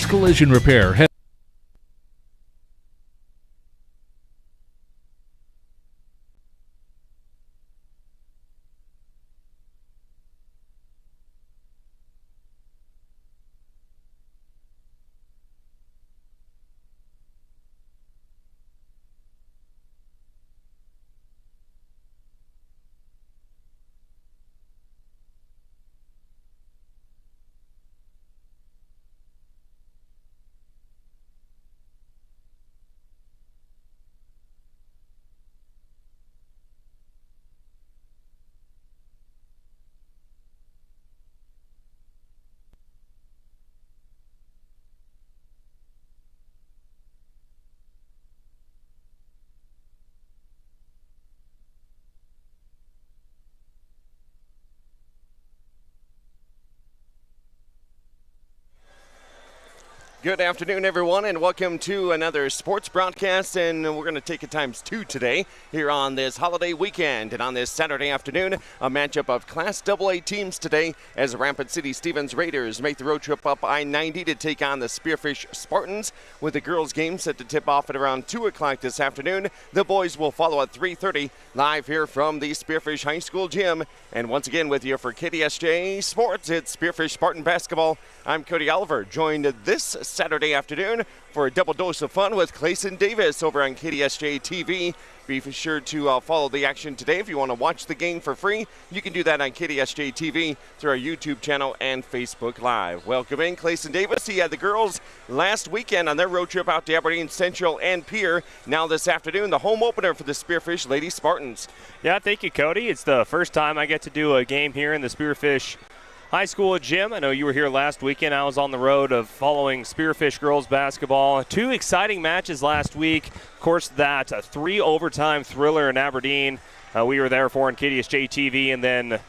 Collision Repair. Good afternoon, everyone, and welcome to another sports broadcast. And we're going to take it times two today here on this holiday weekend. And on this Saturday afternoon, a matchup of Class AA teams today as Rapid City Stevens Raiders make the road trip up I-90 to take on the Spearfish Spartans, with the girls' game set to tip off at around 2 o'clock this afternoon. The boys will follow at 3:30 live here from the Spearfish High School gym. And once again with you for KDSJ Sports, it's Spearfish Spartan Basketball. I'm Cody Oliver, joined this Saturday afternoon for a double dose of fun with Clayson Davis over on KDSJ-TV. Be sure to follow the action today. If you want to watch the game for free, you can do that on KDSJ-TV through our YouTube channel and Facebook Live. Welcome in, Clayson Davis. He had the girls last weekend on their road trip out to Aberdeen Central and Pier. Now this afternoon, the home opener for the Spearfish Lady Spartans. Yeah, thank you, Cody. It's the first time I get to do a game here in the Spearfish High School gym. I know you were here last weekend. I was on the road of following Spearfish girls basketball. 2 exciting matches last week. Of course, that 3-overtime thriller in Aberdeen we were there for on KDSJ-TV, and then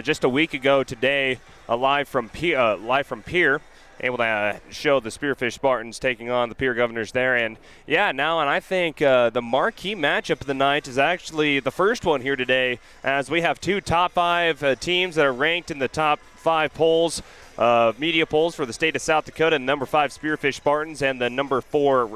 just a week ago today, live from Pier. Able to show the Spearfish Spartans taking on the Pier Governors there. And I think the marquee matchup of the night is actually the first one here today, as we have 2 top 5 teams that are ranked in the top 5 polls, media polls for the state of South Dakota. Number 5 Spearfish Spartans and the number 4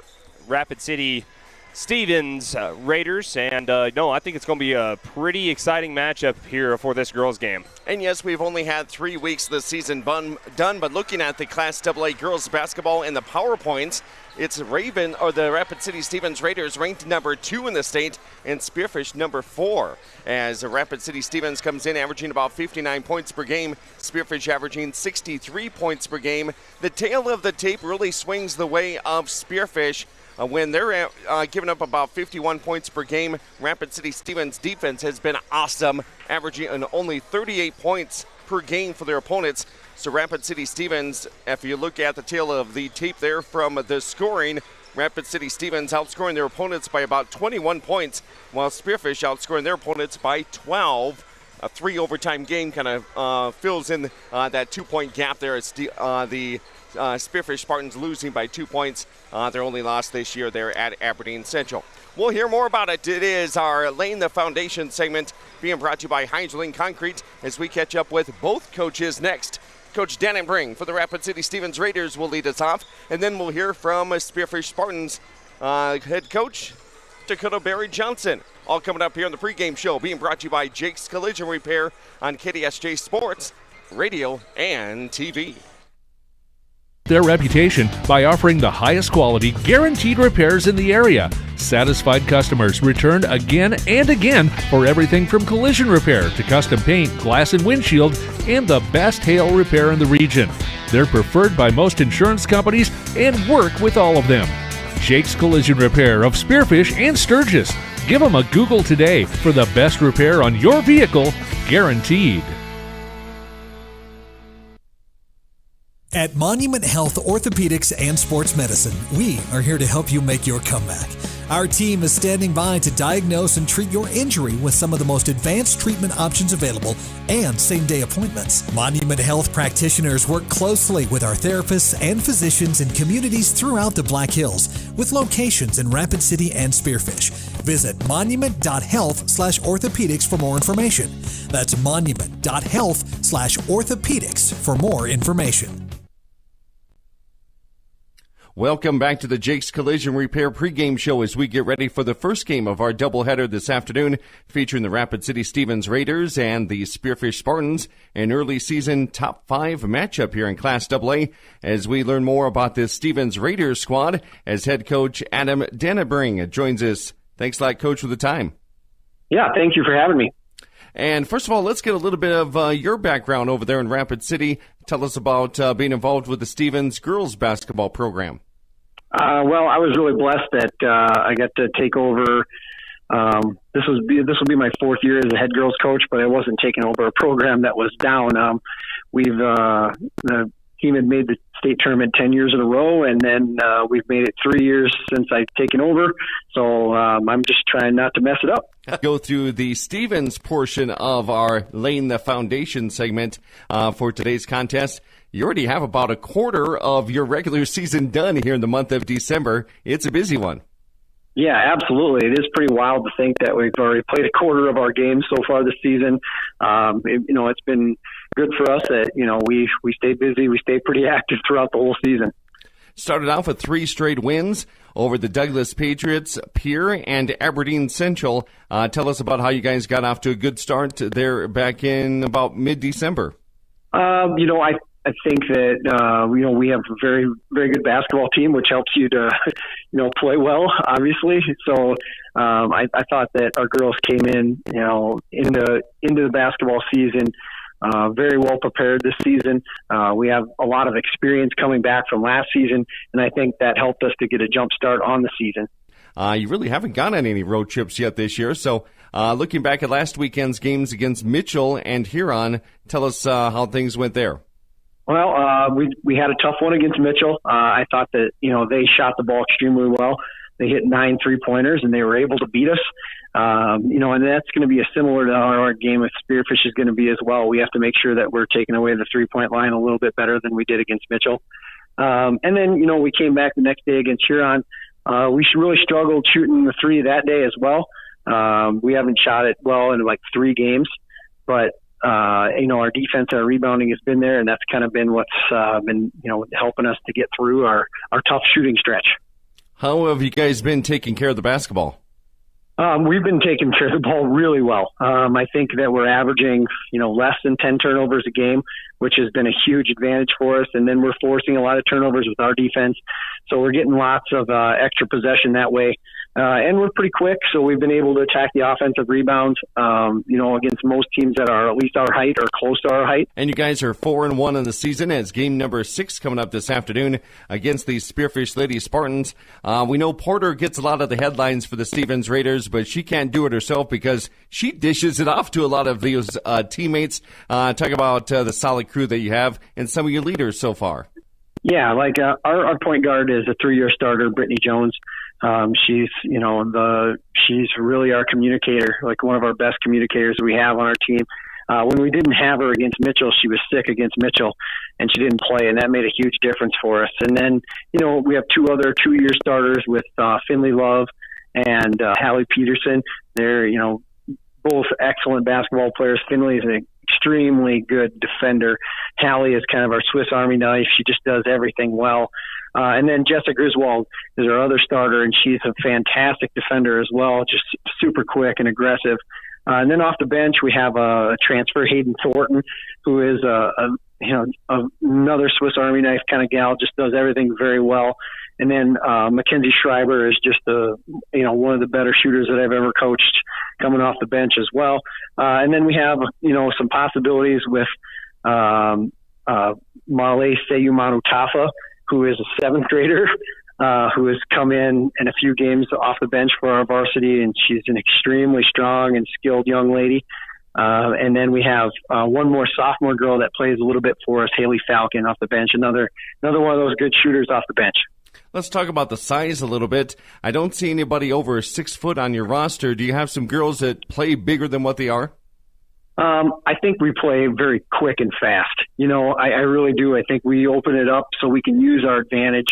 Rapid City Stevens Raiders. And I think it's going to be a pretty exciting matchup here for this girls game. And yes, we've only had 3 weeks of the season done, but looking at the Class AA girls basketball and the PowerPoints, it's the Rapid City Stevens Raiders ranked number 2 in the state, and Spearfish number 4. As the Rapid City Stevens comes in averaging about 59 points per game, Spearfish averaging 63 points per game. The tail of the tape really swings the way of Spearfish. When they're giving up about 51 points per game, Rapid City Stevens defense has been awesome, averaging only 38 points per game for their opponents. So Rapid City Stevens, if you look at the tail of the tape there from the scoring, Rapid City Stevens outscoring their opponents by about 21 points, while Spearfish outscoring their opponents by 12. A 3-overtime game kind of fills in that 2-point gap there. It's the Spearfish Spartans losing by 2 points. Their only loss this year there at Aberdeen Central. We'll hear more about it. It is our Laying the Foundation segment being brought to you by Heinzling Concrete as we catch up with both coaches next. Coach Dan Bring for the Rapid City Stevens Raiders will lead us off, and then we'll hear from Spearfish Spartans head coach Dakota Barry Johnson. All coming up here on the pregame show, being brought to you by Jake's Collision Repair on KDSJ Sports, Radio, and TV. Their reputation by offering the highest quality, guaranteed repairs in the area. Satisfied customers return again and again for everything from collision repair to custom paint, glass and windshield, and the best hail repair in the region. They're preferred by most insurance companies and work with all of them. Jake's Collision Repair of Spearfish and Sturgis. Give them a Google today for the best repair on your vehicle, guaranteed. At Monument Health Orthopedics and Sports Medicine, we are here to help you make your comeback. Our team is standing by to diagnose and treat your injury with some of the most advanced treatment options available and same-day appointments. Monument Health practitioners work closely with our therapists and physicians in communities throughout the Black Hills, with locations in Rapid City and Spearfish. Visit monument.health/orthopedics for more information. That's monument.health/orthopedics for more information. Welcome back to the Jake's Collision Repair pregame show as we get ready for the first game of our doubleheader this afternoon, featuring the Rapid City Stevens Raiders and the Spearfish Spartans, an early season top 5 matchup here in Class AA, as we learn more about this Stevens Raiders squad as head coach Adam Dannebring joins us. Thanks a lot, Coach, for the time. Yeah, thank you for having me. And first of all, let's get a little bit of your background over there in Rapid City. Tell us about being involved with the Stevens girls basketball program. Well, I was really blessed that I got to take over. This will be my 4th year as a head girls coach, but I wasn't taking over a program that was down. The team had made the state tournament 10 years in a row, and then we've made it 3 years since I've taken over. So I'm just trying not to mess it up. Go through the Stevens portion of our Laying the Foundation segment for today's contest. You already have about a quarter of your regular season done here in the month of December. It's a busy one. Yeah, absolutely. It is pretty wild to think that we've already played a quarter of our games so far this season. It's been good for us that, we stay busy. We stay pretty active throughout the whole season. Started off with 3 straight wins over the Douglas Patriots, Pierre, and Aberdeen Central. Tell us about how you guys got off to a good start there back in about mid-December. I think that, we have a very, very good basketball team, which helps you to, play well, obviously. So I thought that our girls came in, into the basketball season very well prepared this season. We have a lot of experience coming back from last season, and I think that helped us to get a jump start on the season. You really haven't gone on any road trips yet this year. So looking back at last weekend's games against Mitchell and Huron, tell us how things went there. Well, we had a tough one against Mitchell. I thought that, they shot the ball extremely well. They hit 9 3-pointers, and they were able to beat us. And that's going to be a similar to our game with Spearfish is going to be as well. We have to make sure that we're taking away the 3-point line a little bit better than we did against Mitchell. And then, we came back the next day against Huron. We really struggled shooting the 3 that day as well. We haven't shot it well in like 3 games, but our defense, our rebounding has been there, and that's kind of been what's been, helping us to get through our tough shooting stretch. How have you guys been taking care of the basketball? We've been taking care of the ball really well. I think that we're averaging, less than 10 turnovers a game, which has been a huge advantage for us. And then we're forcing a lot of turnovers with our defense. So we're getting lots of extra possession that way. And we're pretty quick, so we've been able to attack the offensive rebounds, against most teams that are at least our height or close to our height. And you guys are 4-1 in the season as game number 6 coming up this afternoon against the Spearfish Lady Spartans. We know Porter gets a lot of the headlines for the Stevens Raiders, but she can't do it herself because she dishes it off to a lot of these teammates. Talk about the solid crew that you have and some of your leaders so far. Yeah, our point guard is a 3-year starter, Brittany Jones. She's really our communicator, like one of our best communicators we have on our team. When we didn't have her against Mitchell, she was sick against Mitchell, and she didn't play, and that made a huge difference for us. And then, we have 2 other 2-year starters with Finley Love and Hallie Peterson. They're, both excellent basketball players. Finley is an extremely good defender. Hallie is kind of our Swiss Army knife. She just does everything well. And then Jessica Griswold is our other starter, and she's a fantastic defender as well, just super quick and aggressive. And then off the bench, we have a transfer, Hayden Thornton, who is another Swiss Army knife kind of gal, just does everything very well. And then Mackenzie Schreiber is just one of the better shooters that I've ever coached, coming off the bench as well. And then we have some possibilities with Marley Seyumanu Tafa, who is a 7th grader who has come in a few games off the bench for our varsity, and she's an extremely strong and skilled young lady. And then we have one more sophomore girl that plays a little bit for us, Haley Falcon, off the bench, another one of those good shooters off the bench. Let's talk about the size a little bit. I don't see anybody over 6 foot on your roster. Do you have some girls that play bigger than what they are? I think we play very quick and fast. I really do. I think we open it up so we can use our advantage.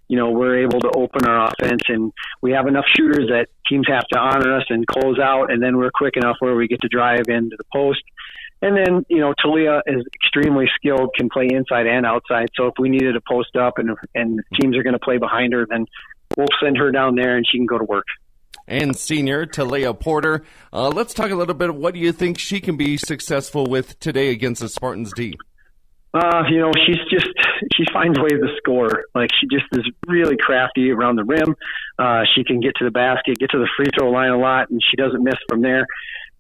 We're able to open our offense, and we have enough shooters that teams have to honor us and close out, and then we're quick enough where we get to drive into the post. And then, Talia is extremely skilled, can play inside and outside. So if we needed to post up and teams are going to play behind her, then we'll send her down there and she can go to work. And senior Talia Porter, let's talk a little bit of what do you think she can be successful with today against the Spartans D? She finds ways to score. Like, she just is really crafty around the rim. She can get to the basket, get to the free throw line a lot, and she doesn't miss from there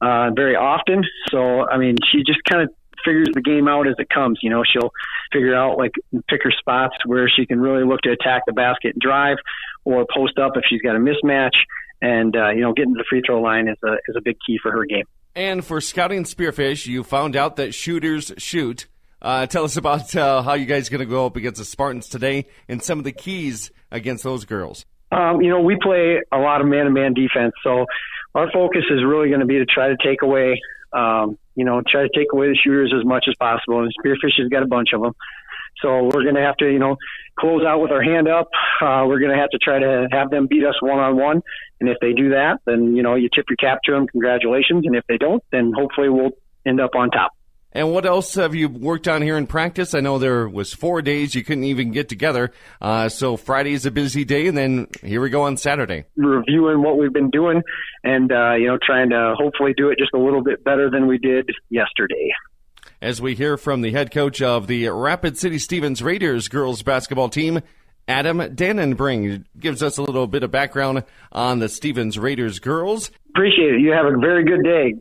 very often. So, she just kind of figures the game out as it comes. She'll figure out, pick her spots where she can really look to attack the basket and drive, or post up if she's got a mismatch. And, getting to the free throw line is a big key for her game. And for Scouting Spearfish, you found out that shooters shoot. Tell us about how you guys are going to go up against the Spartans today and some of the keys against those girls. We play a lot of man-to-man defense, so our focus is really going to be to try to take away, the shooters as much as possible. And Spearfish has got a bunch of them. So we're going to have to, close out with our hand up. We're going to have to try to have them beat us one-on-one. And if they do that, then, you tip your cap to them. Congratulations. And if they don't, then hopefully we'll end up on top. And what else have you worked on here in practice? I know there was 4 days you couldn't even get together. So Friday's a busy day, and then here we go on Saturday. Reviewing what we've been doing and, trying to hopefully do it just a little bit better than we did yesterday. As we hear from the head coach of the Rapid City Stevens Raiders girls basketball team, Adam Dannenbring, gives us a little bit of background on the Stevens Raiders girls. Appreciate it. You have a very good day.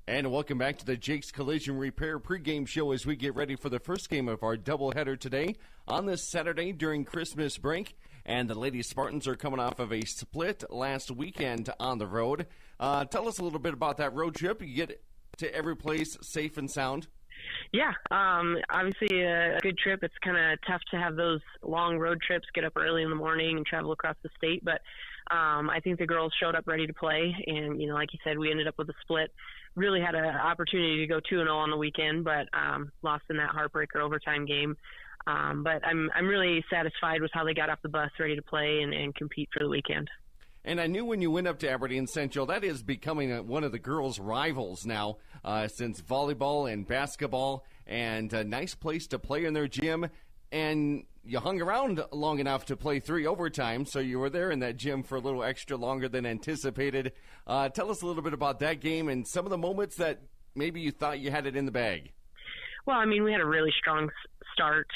And welcome back to the Jake's Collision Repair pregame show as we get ready for the first game of our doubleheader today on this Saturday during Christmas break. And the Lady Spartans are coming off of a split last weekend on the road. Tell us a little bit about that road trip. You get to every place safe and sound? Yeah, obviously a good trip. It's kind of tough to have those long road trips, get up early in the morning and travel across the state. But I think the girls showed up ready to play. And, like you said, we ended up with a split. Really had an opportunity to go 2-0 on the weekend, but lost in that heartbreaker overtime game. But I'm really satisfied with how they got off the bus ready to play and compete for the weekend. And I knew when you went up to Aberdeen Central, that is becoming one of the girls' rivals now since volleyball and basketball, and a nice place to play in their gym. And you hung around long enough to play 3 overtimes, so you were there in that gym for a little extra longer than anticipated. Tell us a little bit about that game and some of the moments that maybe you thought you had it in the bag. Well, we had a really strong start.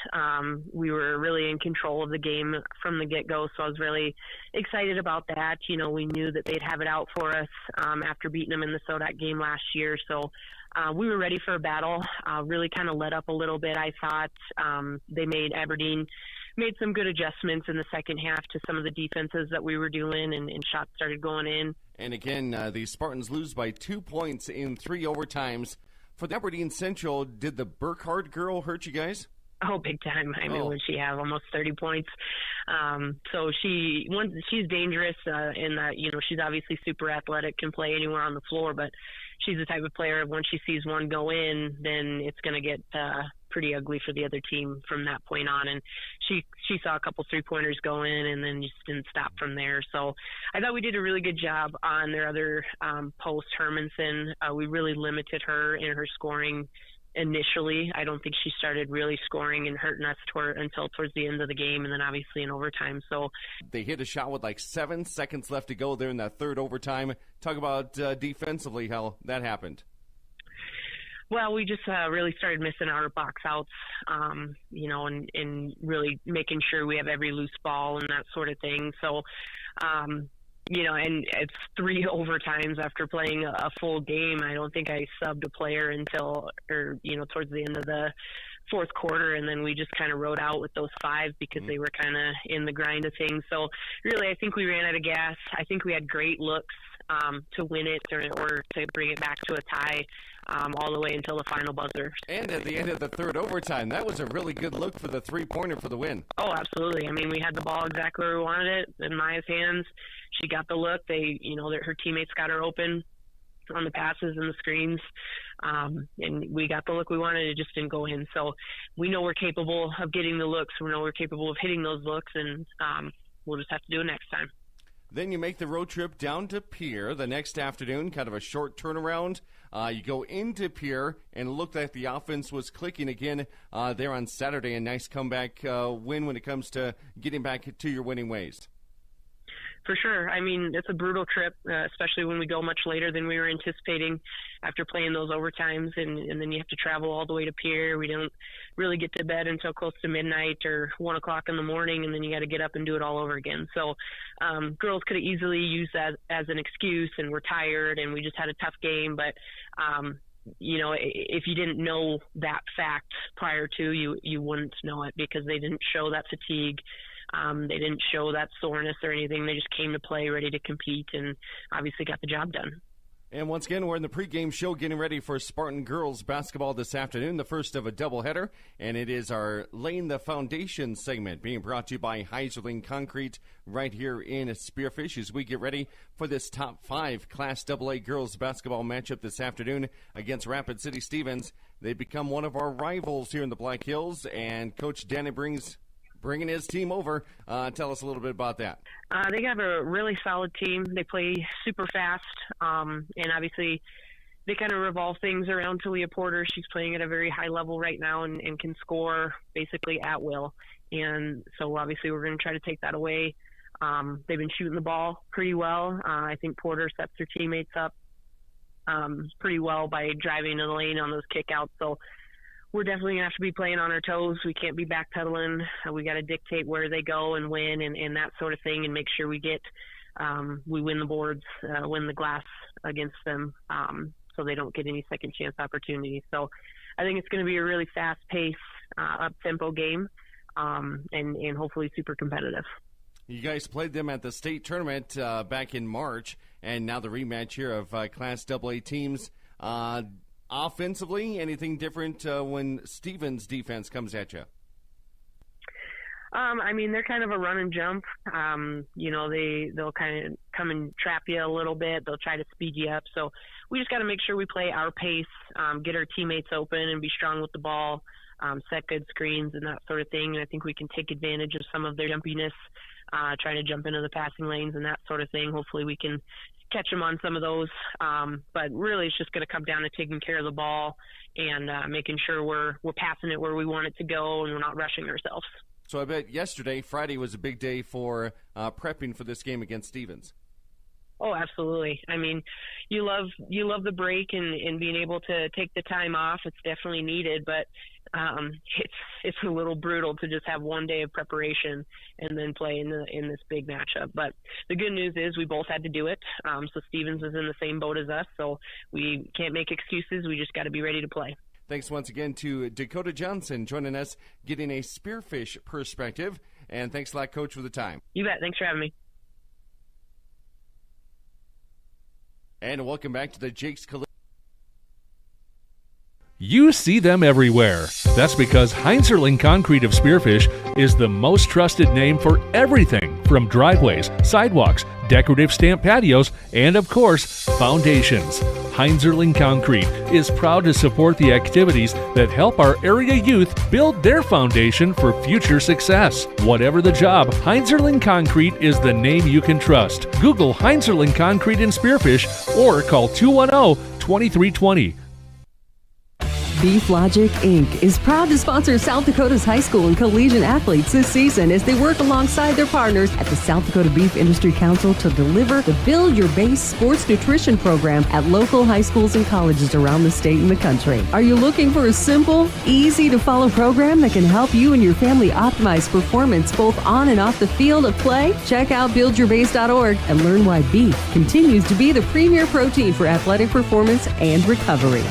We were really in control of the game from the get-go, so I was really excited about that. We knew that they'd have it out for us after beating them in the Sodak game last year, so we were ready for a battle. Really kind of let up a little bit, I thought. Aberdeen made some good adjustments in the second half to some of the defenses that we were doing, and shots started going in. And again, the Spartans lose by 2 points in 3 overtimes. For the Aberdeen Central, did the Burkhardt girl hurt you guys? Oh, big time. When she had almost 30 points. So she's dangerous in that, she's obviously super athletic, can play anywhere on the floor, but she's the type of player, once she sees one go in, then it's going to get pretty ugly for the other team from that point on. And she saw a couple three-pointers go in and then just didn't stop from there. So I thought we did a really good job on their other post, Hermanson. We really limited her in her scoring initially. I don't think she started really scoring and hurting us until towards the end of the game, and then obviously in overtime. So they hit a shot with 7 seconds left to go there in that third overtime. Talk about defensively how that happened. Well, we just really started missing our box outs, and really making sure we have every loose ball and that sort of thing. So, and it's 3 overtimes after playing a full game. I don't think I subbed a player towards the end of the fourth quarter, and then we just kind of rode out with those 5 because they were kind of in the grind of things. So really, I think we ran out of gas. I think we had great looks to win it or to bring it back to a tie all the way until the final buzzer. And at the end of the third overtime, that was a really good look for the three-pointer for the win. Oh, absolutely. We had the ball exactly where we wanted it in Maya's hands. She got the look. Her teammates got her open on the passes and the screens, and we got the look we wanted. It just didn't go in. So we know we're capable of getting the looks. We know we're capable of hitting those looks, and we'll just have to do it next time. Then you make the road trip down to Pierre the next afternoon, kind of a short turnaround. You go into Pierre, and it looked like the offense was clicking again there on Saturday. A nice comeback win when it comes to getting back to your winning ways. For sure. I mean, it's a brutal trip, especially when we go much later than we were anticipating after playing those overtimes, and then you have to travel all the way to Pierre. We don't really get to bed until close to midnight or 1 o'clock in the morning, and then you got to get up and do it all over again. So girls could have easily used that as an excuse, and we're tired, and we just had a tough game. But, if you didn't know that fact prior to, you wouldn't know it because they didn't show that fatigue. They didn't show that soreness or anything. They just came to play, ready to compete, and obviously got the job done. And once again, we're in the pregame show getting ready for Spartan girls basketball this afternoon, the first of a doubleheader, and it is our Laying the Foundation segment being brought to you by Heiserling Concrete right here in Spearfish as we get ready for this top 5 Class AA girls basketball matchup this afternoon against Rapid City Stevens. They become one of our rivals here in the Black Hills, and Coach Danny bringing his team over. Tell us a little bit about that. They have a really solid team. They play super fast, and obviously they kind of revolve things around Talia Porter. She's playing at a very high level right now and can score basically at will. And so obviously we're going to try to take that away. They've been shooting the ball pretty well. I think Porter sets her teammates up pretty well by driving in the lane on those kickouts. So we're definitely going to have to be playing on our toes. We can't be backpedaling. We got to dictate where they go and win and that sort of thing, and make sure we win the boards, win the glass against them, so they don't get any second chance opportunities. So I think it's going to be a really fast-paced, up-tempo game, and hopefully super competitive. You guys played them at the state tournament back in March, and now the rematch here of Class AA teams. Offensively, anything different when Stevens' defense comes at you? They're kind of a run and jump. They'll kind of come and trap you a little bit. They'll try to speed you up. So we just got to make sure we play our pace, get our teammates open and be strong with the ball, set good screens and that sort of thing. And I think we can take advantage of some of their jumpiness, trying to jump into the passing lanes and that sort of thing. Hopefully we can catch them on some of those. But really it's just going to come down to taking care of the ball and making sure we're passing it where we want it to go and we're not rushing ourselves. So I bet Friday was a big day for prepping for this game against Stevens. Oh, absolutely. I mean, you love the break and being able to take the time off. It's definitely needed, but it's a little brutal to just have one day of preparation and then play in this big matchup. But the good news is we both had to do it. So Stevens is in the same boat as us, so we can't make excuses. We just got to be ready to play. Thanks once again to Dakota Johnson joining us, getting a Spearfish perspective. And thanks a lot, Coach, for the time. You bet. Thanks for having me. And welcome back to the Jake's Collision. You see them everywhere. That's because Heinzerling Concrete of Spearfish is the most trusted name for everything from driveways, sidewalks, decorative stamp patios, and of course, foundations. Heinzerling Concrete is proud to support the activities that help our area youth build their foundation for future success. Whatever the job, Heinzerling Concrete is the name you can trust. Google Heinzerling Concrete in Spearfish or call 210-2320. Beef Logic, Inc. is proud to sponsor South Dakota's high school and collegiate athletes this season as they work alongside their partners at the South Dakota Beef Industry Council to deliver the Build Your Base Sports Nutrition Program at local high schools and colleges around the state and the country. Are you looking for a simple, easy-to-follow program that can help you and your family optimize performance both on and off the field of play? Check out buildyourbase.org and learn why beef continues to be the premier protein for athletic performance and recovery.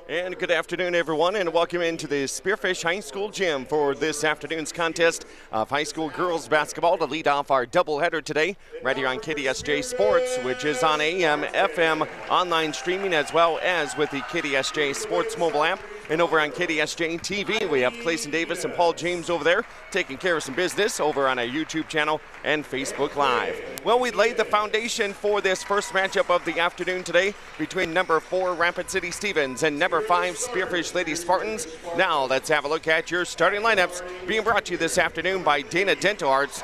And good afternoon, everyone, and welcome into the Spearfish High School Gym for this afternoon's contest of high school girls basketball to lead off our doubleheader today, right here on KDSJ Sports, which is on AM, FM, online streaming, as well as with the KDSJ Sports mobile app. And over on KDSJ-TV, we have Clayson Davis and Paul James over there taking care of some business over on our YouTube channel and Facebook Live. Well, we laid the foundation for this first matchup of the afternoon today between number 4 Rapid City Stevens and number 5 Spearfish Lady Spartans. Now let's have a look at your starting lineups being brought to you this afternoon by Dana Dental Arts.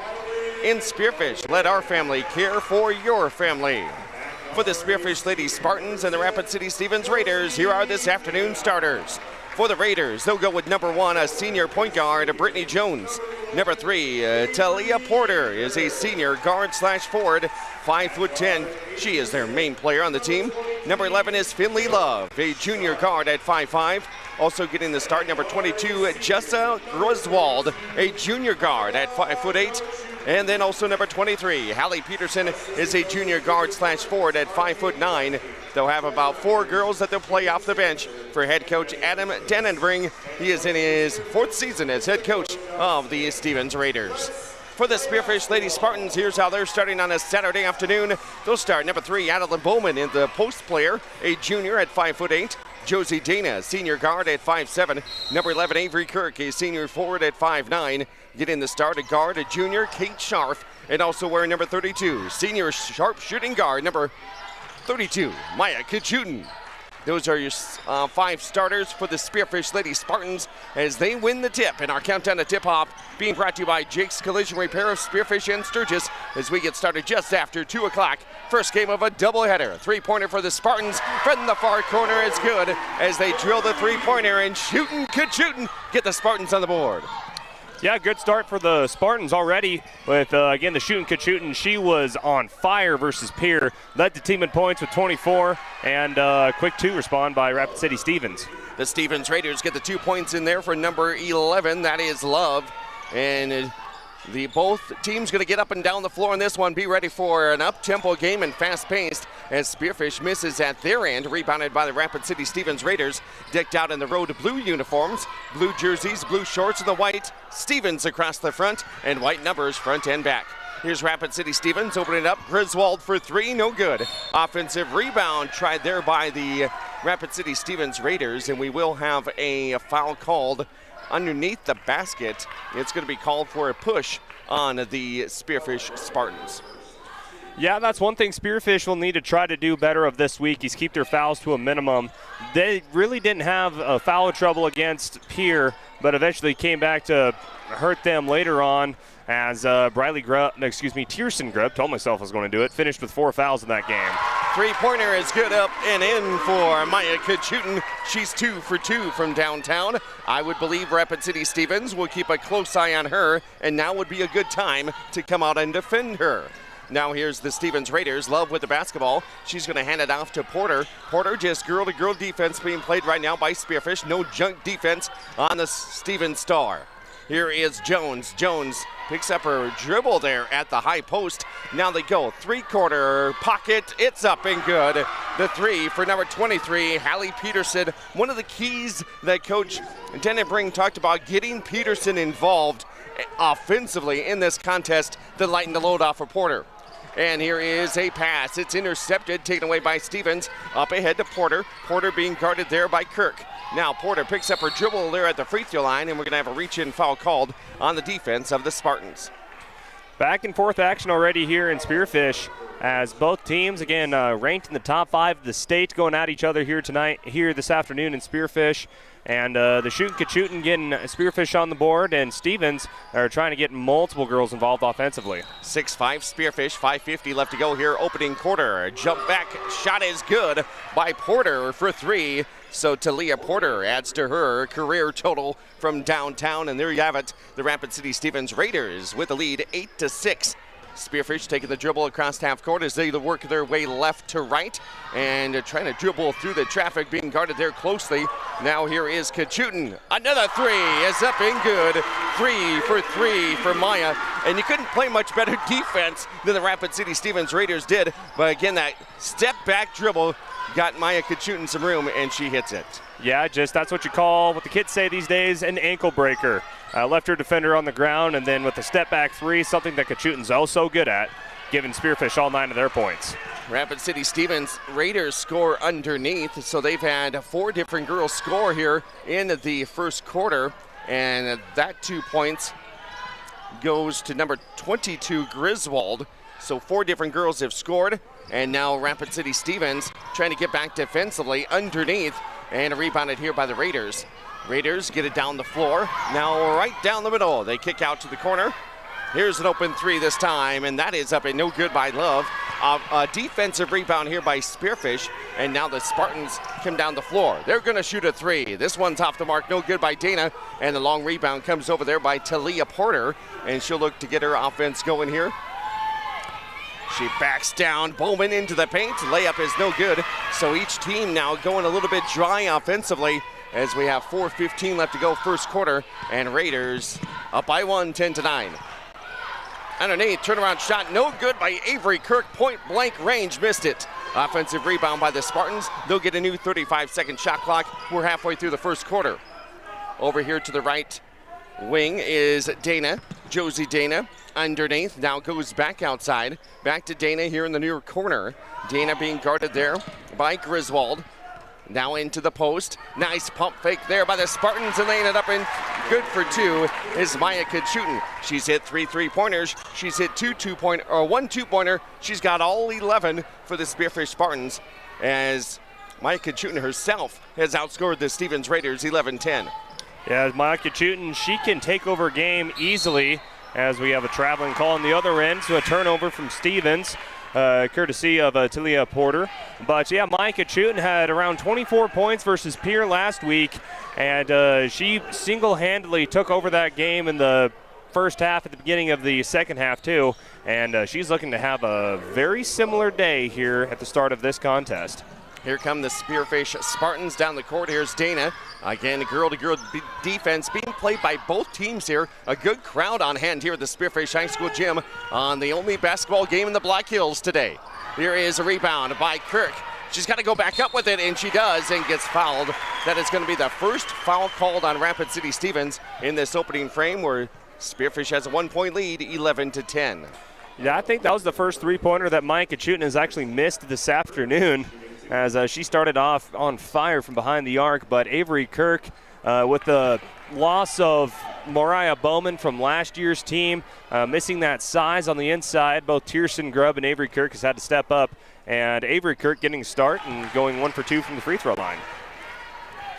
In Spearfish, let our family care for your family. For the Spearfish Lady Spartans and the Rapid City Stevens Raiders, here are this afternoon starters. For the Raiders, they'll go with number 1, a senior point guard, Brittany Jones. Number 3, Talia Porter is a senior guard/forward, 5'10". She is their main player on the team. Number 11 is Finley Love, a junior guard at 5'5". Also getting the start, number 22, Jessa Griswold, a junior guard at 5'8". And then also number 23, Hallie Peterson is a junior guard/forward at 5'9". They'll have about 4 girls that they'll play off the bench for head coach Adam Denenbring. He is in his 4th season as head coach of the Stevens Raiders. For the Spearfish Lady Spartans, here's how they're starting on a Saturday afternoon. They'll start number 3, Adeline Bowman in the post player, a junior at 5'8". Josie Dana, senior guard at 5'7". Number 11, Avery Kirk, a senior forward at 5'9". Getting the start at guard, a junior, Kate Scharf, and also wearing number 32, senior sharpshooting guard, number 32, Maya Kachutin. Those are your 5 starters for the Spearfish Lady Spartans as they win the tip. And our countdown to tip-off being brought to you by Jake's Collision Repair of Spearfish and Sturgis as we get started just after 2 o'clock. First game of a doubleheader. 3-pointer for the Spartans from the far corner is good as they drill the 3-pointer and shooting, Kachutin get the Spartans on the board. Yeah, good start for the Spartans already with, again, the shooting Kachutin. She was on fire versus Pierre. Led the team in points with 24, and quick 2 respond by Rapid City Stevens. The Stevens Raiders get the 2 points in there for number 11. That is Love. And both teams going to get up and down the floor in this one. Be ready for an up-tempo game and fast-paced as Spearfish misses at their end, rebounded by the Rapid City Stevens Raiders, decked out in the road blue uniforms, blue jerseys, blue shorts, and the white Stevens across the front, and white numbers front and back. Here's Rapid City Stevens opening up. Griswold for 3, no good. Offensive rebound tried there by the Rapid City Stevens Raiders, and we will have a foul called underneath the basket. It's going to be called for a push on the Spearfish Spartans. Yeah, that's one thing Spearfish will need to try to do better of this week is keep their fouls to a minimum. They really didn't have foul trouble against Pierre, but eventually came back to hurt them later on as Tierson Grubb, told myself I was going to do it, finished with 4 fouls in that game. 3-pointer is good up and in for Maya Kachutin. She's 2 for 2 from downtown. I would believe Rapid City Stevens will keep a close eye on her, and now would be a good time to come out and defend her. Now here's the Stevens Raiders. Love with the basketball. She's going to hand it off to Porter. Porter just girl-to-girl defense being played right now by Spearfish. No junk defense on the Stevens star. Here is Jones. Jones picks up her dribble there at the high post. Now they go 3-quarter pocket. It's up and good. The 3 for number 23, Hallie Peterson. One of the keys that Coach Denenbring talked about, getting Peterson involved offensively in this contest to lighten the load off of Porter. And here is a pass. It's intercepted, taken away by Stevens. Up ahead to Porter. Porter being guarded there by Kirk. Now Porter picks up her dribble there at the free throw line, and we're going to have a reach-in foul called on the defense of the Spartans. Back and forth action already here in Spearfish as both teams, again, ranked in the top 5 of the state, going at each other here this afternoon in Spearfish. And the shooting Kachutin getting Spearfish on the board, and Stevens are trying to get multiple girls involved offensively. 6-5 Spearfish, 5:50 left to go here, opening quarter. Jump back shot is good by Porter for 3. So Talia Porter adds to her career total from downtown, and there you have it. The Rapid City Stevens Raiders with the lead 8-6. Spearfish taking the dribble across half court as they work their way left to right and trying to dribble through the traffic, being guarded there closely. Now here is Kachutin. Another 3 is up and good. 3 for 3 for Maya. And you couldn't play much better defense than the Rapid City Stevens Raiders did. But again, that step back dribble got Maya Kachutin some room, and she hits it. Yeah, that's what you call, what the kids say these days, an ankle breaker. Left her defender on the ground, and then with the step back three, something that Cachutin's so good at, giving Spearfish all 9 of their points. Rapid City Stevens Raiders score underneath, so they've had 4 different girls score here in the first quarter, and that 2 points goes to number 22, Griswold. So 4 different girls have scored, and now Rapid City Stevens trying to get back defensively underneath, and rebounded here by the Raiders. Raiders get it down the floor, now right down the middle. They kick out to the corner. Here's an open 3 this time, and that is up and no good by Love. A defensive rebound here by Spearfish, and now the Spartans come down the floor. They're going to shoot a 3. This one's off the mark, no good by Dana, and the long rebound comes over there by Talia Porter, and she'll look to get her offense going here. She backs down, Bowman into the paint. Layup is no good, so each team now going a little bit dry offensively as we have 4:15 left to go first quarter, and Raiders up by 1, 10-9. Underneath, turnaround shot, no good by Avery Kirk. Point blank range, missed it. Offensive rebound by the Spartans. They'll get a new 35-second shot clock. We're halfway through the first quarter. Over here to the right wing is Dana, Josie Dana. Underneath, now goes back outside. Back to Dana here in the near corner. Dana being guarded there by Griswold. Now into the post. Nice pump fake there by the Spartans, and laying it up and good for 2 is Maya Kachutin. She's hit 3 3-pointers. She's hit 1 2-pointer. She's got all 11 for the Spearfish Spartans, as Maya Kachutin herself has outscored the Stevens Raiders 11-10. Yeah, Maya Kachutin, she can take over a game easily, as we have a traveling call on the other end, so a turnover from Stevens. Courtesy of Talia Porter. But yeah, Maya Kachutin had around 24 points versus Pierre last week, and she single-handedly took over that game in the first half, at the beginning of the second half too, and she's looking to have a very similar day here at the start of this contest. Here come the Spearfish Spartans down the court. Here's Dana. Again, girl-to-girl defense being played by both teams here. A good crowd on hand here at the Spearfish High School gym on the only basketball game in the Black Hills today. Here is a rebound by Kirk. She's got to go back up with it, and she does, and gets fouled. That is going to be the first foul called on Rapid City Stevens in this opening frame, where Spearfish has a 1-point lead, 11-10. Yeah, I think that was the first 3-pointer that Maya Kachutin has actually missed this afternoon, as she started off on fire from behind the arc. But Avery Kirk, with the loss of Mariah Bowman from last year's team, missing that size on the inside, both Tierson Grubb and Avery Kirk has had to step up, and Avery Kirk getting a start and going 1 for 2 from the free throw line.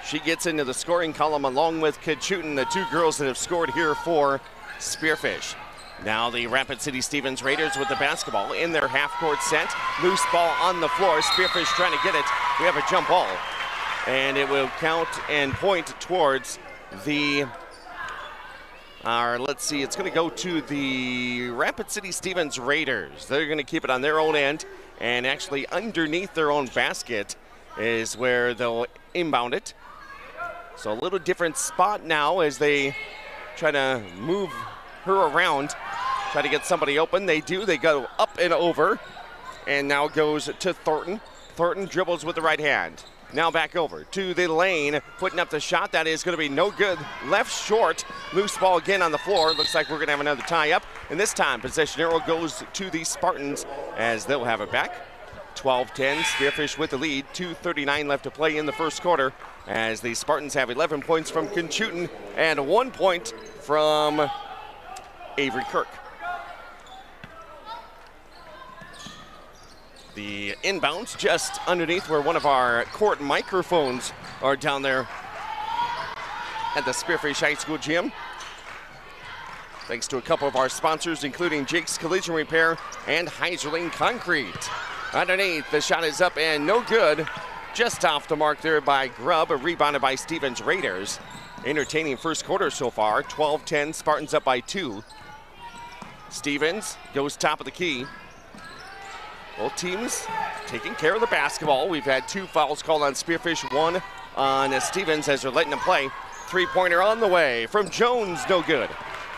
She gets into the scoring column along with Kachutin, the 2 girls that have scored here for Spearfish. Now the Rapid City Stevens Raiders with the basketball in their half-court set. Loose ball on the floor. Spearfish trying to get it. We have a jump ball, and it will count and point towards the, let's see, it's going to go to the Rapid City Stevens Raiders. They're going to keep it on their own end, and actually underneath their own basket is where they'll inbound it. So a little different spot now as they try to move her around, try to get somebody open. They do. They go up and over, and now goes to Thornton. Thornton dribbles with the right hand. Now back over to the lane, putting up the shot. That is going to be no good. Left short. Loose ball again on the floor. Looks like we're going to have another tie-up. And this time, possession arrow goes to the Spartans as they'll have it back. 12-10, Spearfish with the lead. 2:39 left to play in the first quarter, as the Spartans have 11 points from Kachutin and 1 point from Avery Kirk. The inbounds just underneath where one of our court microphones are down there at the Spearfish High School gym. Thanks to a couple of our sponsors, including Jake's Collision Repair and Heiserling Concrete. Underneath, the shot is up and no good. Just off the mark there by Grubb, rebounded by Stevens Raiders. Entertaining first quarter so far. 12-10, Spartans up by 2. Stevens goes top of the key. Both teams taking care of the basketball. We've had 2 fouls called on Spearfish, 1 on Stevens as they're letting them play. 3-pointer on the way from Jones, no good.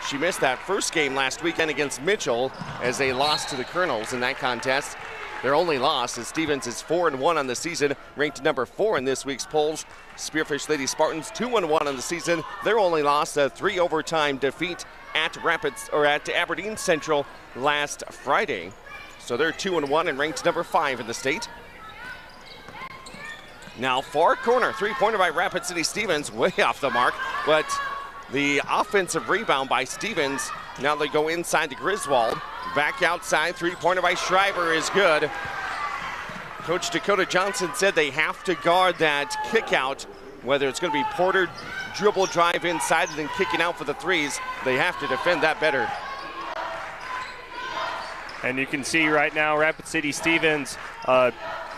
She missed that first game last weekend against Mitchell as they lost to the Colonels in that contest. Their only loss is Stevens is 4-1 on the season, ranked number 4 in this week's polls. Spearfish Lady Spartans 2-1 on the season. Their only loss, a 3 overtime defeat at Aberdeen Central last Friday. So they're 2-1 and ranked number 5 in the state. Now far corner, 3-pointer by Rapid City Stevens, way off the mark, but the offensive rebound by Stevens. Now they go inside the Griswold. Back outside, 3-pointer by Schreiber is good. Coach Dakota Johnson said they have to guard that kick out, whether it's going to be Porter dribble drive inside and then kicking out for the threes. They have to defend that better. And you can see right now Rapid City Stevens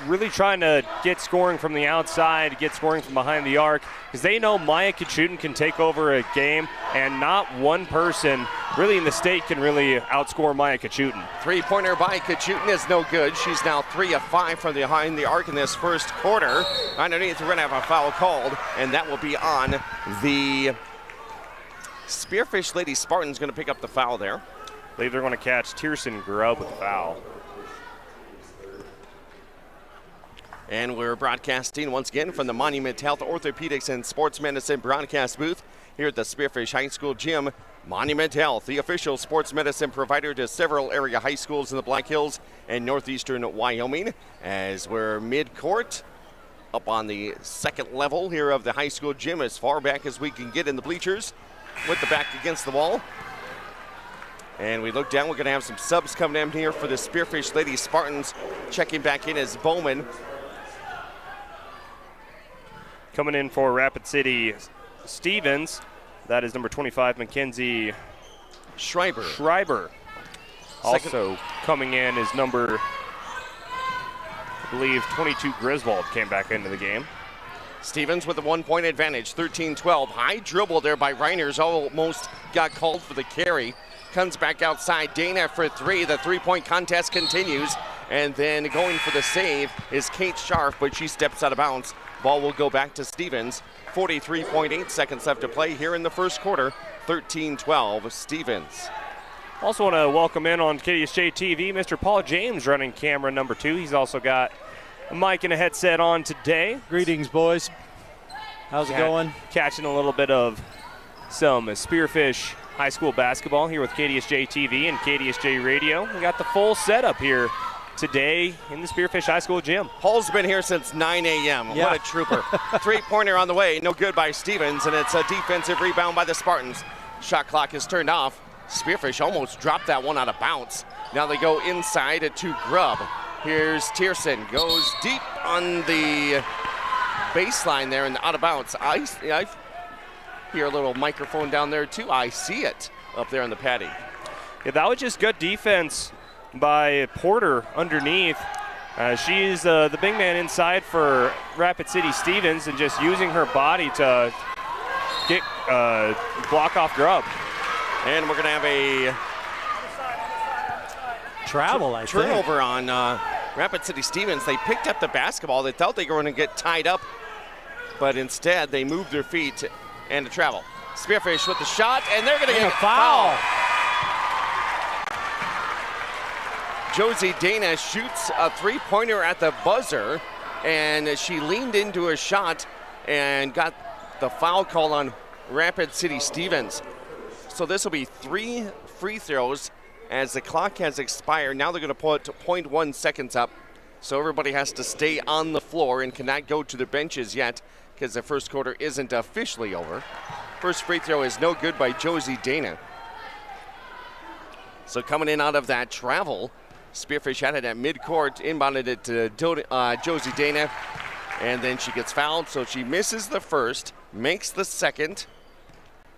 really trying to get scoring from the outside, get scoring from behind the arc, because they know Maya Kachutin can take over a game, and not one person really in the state can really outscore Maya Kachutin. 3-pointer by Kachutin is no good. She's now 3 of 5 from behind the arc in this first quarter. Underneath, we're going to have a foul called, and that will be on the Spearfish Lady Spartans. Going to pick up the foul there. I believe they're going to catch Tierson Grubb with the foul. And we're broadcasting once again from the Monument Health Orthopedics and Sports Medicine broadcast booth here at the Spearfish High School Gym. Monument Health, the official sports medicine provider to several area high schools in the Black Hills and northeastern Wyoming. As we're mid-court, up on the second level here of the high school gym, as far back as we can get in the bleachers with the back against the wall. And we look down, we're going to have some subs coming in here for the Spearfish Lady Spartans. Checking back in as Bowman. Coming in for Rapid City Stevens, that is number 25, Mackenzie Schreiber. Also coming in is number, I believe, 22, Griswold came back into the game. Stevens with a 1-point advantage, 13-12. High dribble there by Reiners, almost got called for the carry. Comes back outside, Dana for 3. The 3-point contest continues. And then going for the save is Kate Scharf, but she steps out of bounds. Ball will go back to Stevens. 43.8 seconds left to play here in the first quarter. 13-12 Stevens. Also want to welcome in on KDSJ-TV, Mr. Paul James running camera number 2. He's also got a mic and a headset on today. Greetings, boys. How's it going? Catching a little bit of some Spearfish High School basketball here with KDSJ-TV and KDSJ Radio. We got the full setup here today in the Spearfish High School gym. Hall's been here since 9 a.m. Yeah. What a trooper. 3-pointer on the way, no good by Stevens, and it's a defensive rebound by the Spartans. Shot clock is turned off. Spearfish almost dropped that one out of bounds. Now they go inside to Grubb. Here's Tierson, goes deep on the baseline there and out of bounds. I hear a little microphone down there too. I see it up there on the patty. Yeah, that was just good defense by Porter underneath. She's the big man inside for Rapid City Stevens and just using her body to get block off Grubb. And we're going to have a turnover on Rapid City Stevens. They picked up the basketball. They thought they were going to get tied up, but instead they moved their feet and a travel. Spearfish with the shot, and they're going to get a foul. Josie Dana shoots a 3-pointer at the buzzer, and she leaned into a shot and got the foul call on Rapid City Stevens. So this will be 3 free throws as the clock has expired. Now they're going to put 0.1 seconds up. So everybody has to stay on the floor and cannot go to the benches yet because the first quarter isn't officially over. First free throw is no good by Josie Dana. So coming in out of that travel, Spearfish had it at midcourt, inbounded it to Josie Dana, and then she gets fouled, so she misses the first, makes the second,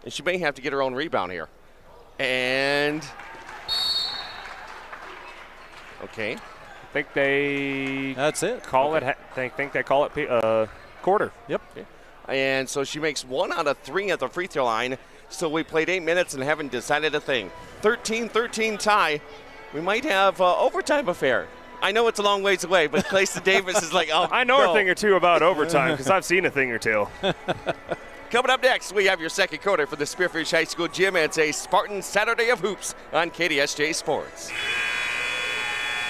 and she may have to get her own rebound here. And, okay. I think they That's it. Call it. They think they call it quarter. Yep. Okay. And so she makes 1 out of 3 at the free throw line. So we played 8 minutes and haven't decided a thing. 13-13 tie. We might have overtime affair. I know it's a long ways away, but Clayson Davis is like, oh, I know a thing or two about overtime because I've seen a thing or two. Coming up next, we have your second quarter for the Spearfish High School gym. It's a Spartan Saturday of Hoops on KDSJ Sports.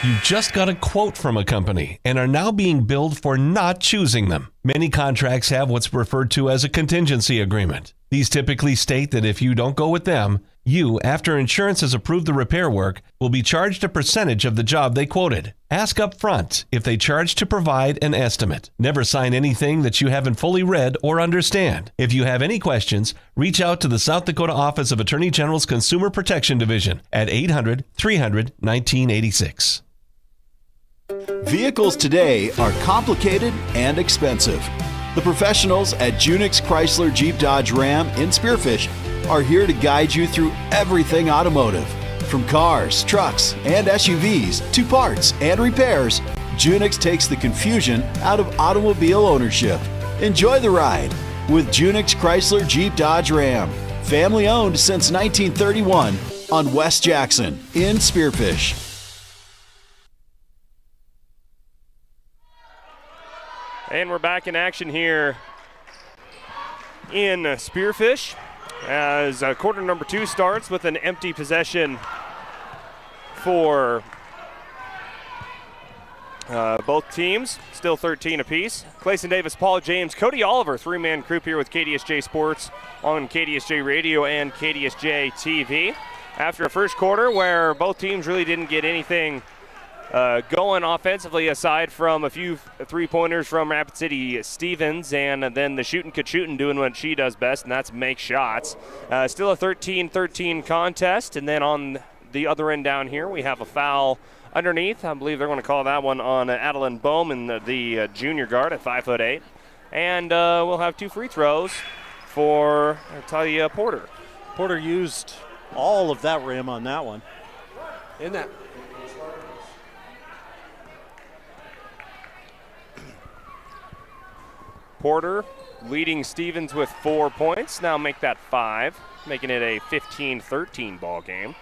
You just got a quote from a company and are now being billed for not choosing them. Many contracts have what's referred to as a contingency agreement. These typically state that if you don't go with them, you, after insurance has approved the repair work, will be charged a percentage of the job they quoted. Ask up front if they charge to provide an estimate. Never sign anything that you haven't fully read or understand. If you have any questions, reach out to the South Dakota Office of Attorney General's Consumer Protection Division at 800-300-1986. Vehicles today are complicated and expensive. The professionals at Junix Chrysler Jeep Dodge Ram in Spearfish are here to guide you through everything automotive. From cars, trucks, and SUVs to parts and repairs, Junix takes the confusion out of automobile ownership. Enjoy the ride with Junix Chrysler Jeep Dodge Ram. Family owned since 1931 on West Jackson in Spearfish. And we're back in action here in Spearfish as quarter number 2 starts with an empty possession for both teams. Still 13 apiece. Clayson Davis, Paul James, Cody Oliver, 3-man group here with KDSJ Sports on KDSJ Radio and KDSJ-TV. After a first quarter where both teams really didn't get anything going offensively aside from a few three-pointers from Rapid City Stevens, and then the shooting Kachutin doing what she does best, and that's make shots. Still a 13-13 contest, and then on the other end down here we have a foul underneath. I believe they're going to call that one on Adeline Bowman, the junior guard at 5'8". And we'll have 2 free throws for Talia Porter. Porter used all of that rim on that one. In that. Porter leading Stevens with 4 points. Now make that 5, making it a 15-13 ball game.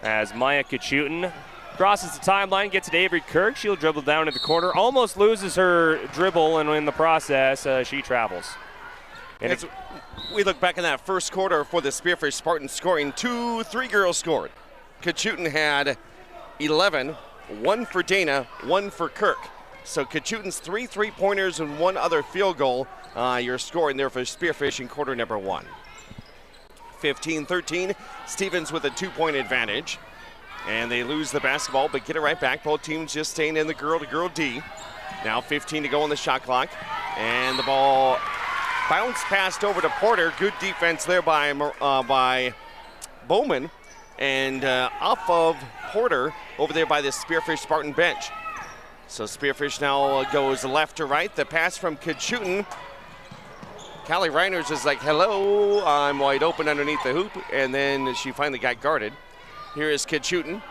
As Maya Kachutin crosses the timeline, gets it to Avery Kirk. She'll dribble down to the corner, almost loses her dribble, and in the process, she travels. And as we look back in that first quarter for the Spearfish Spartans, scoring 3 girls scored. Kachutin had 11, 1 for Dana, 1 for Kirk. So Kachutin's 3 3-pointers and 1 other field goal. You're scoring there for Spearfish in quarter number 1. 15-13, Stevens with a 2-point advantage. And they lose the basketball, but get it right back. Both teams just staying in the girl-to-girl D. Now 15 to go on the shot clock. And the ball bounced passed over to Porter. Good defense there by Bowman. And off of Porter over there by the Spearfish Spartan bench. So Spearfish now goes left to right. The pass from Kachutin. Callie Reiners is like, hello, I'm wide open underneath the hoop. And then she finally got guarded. Here is Kachutin.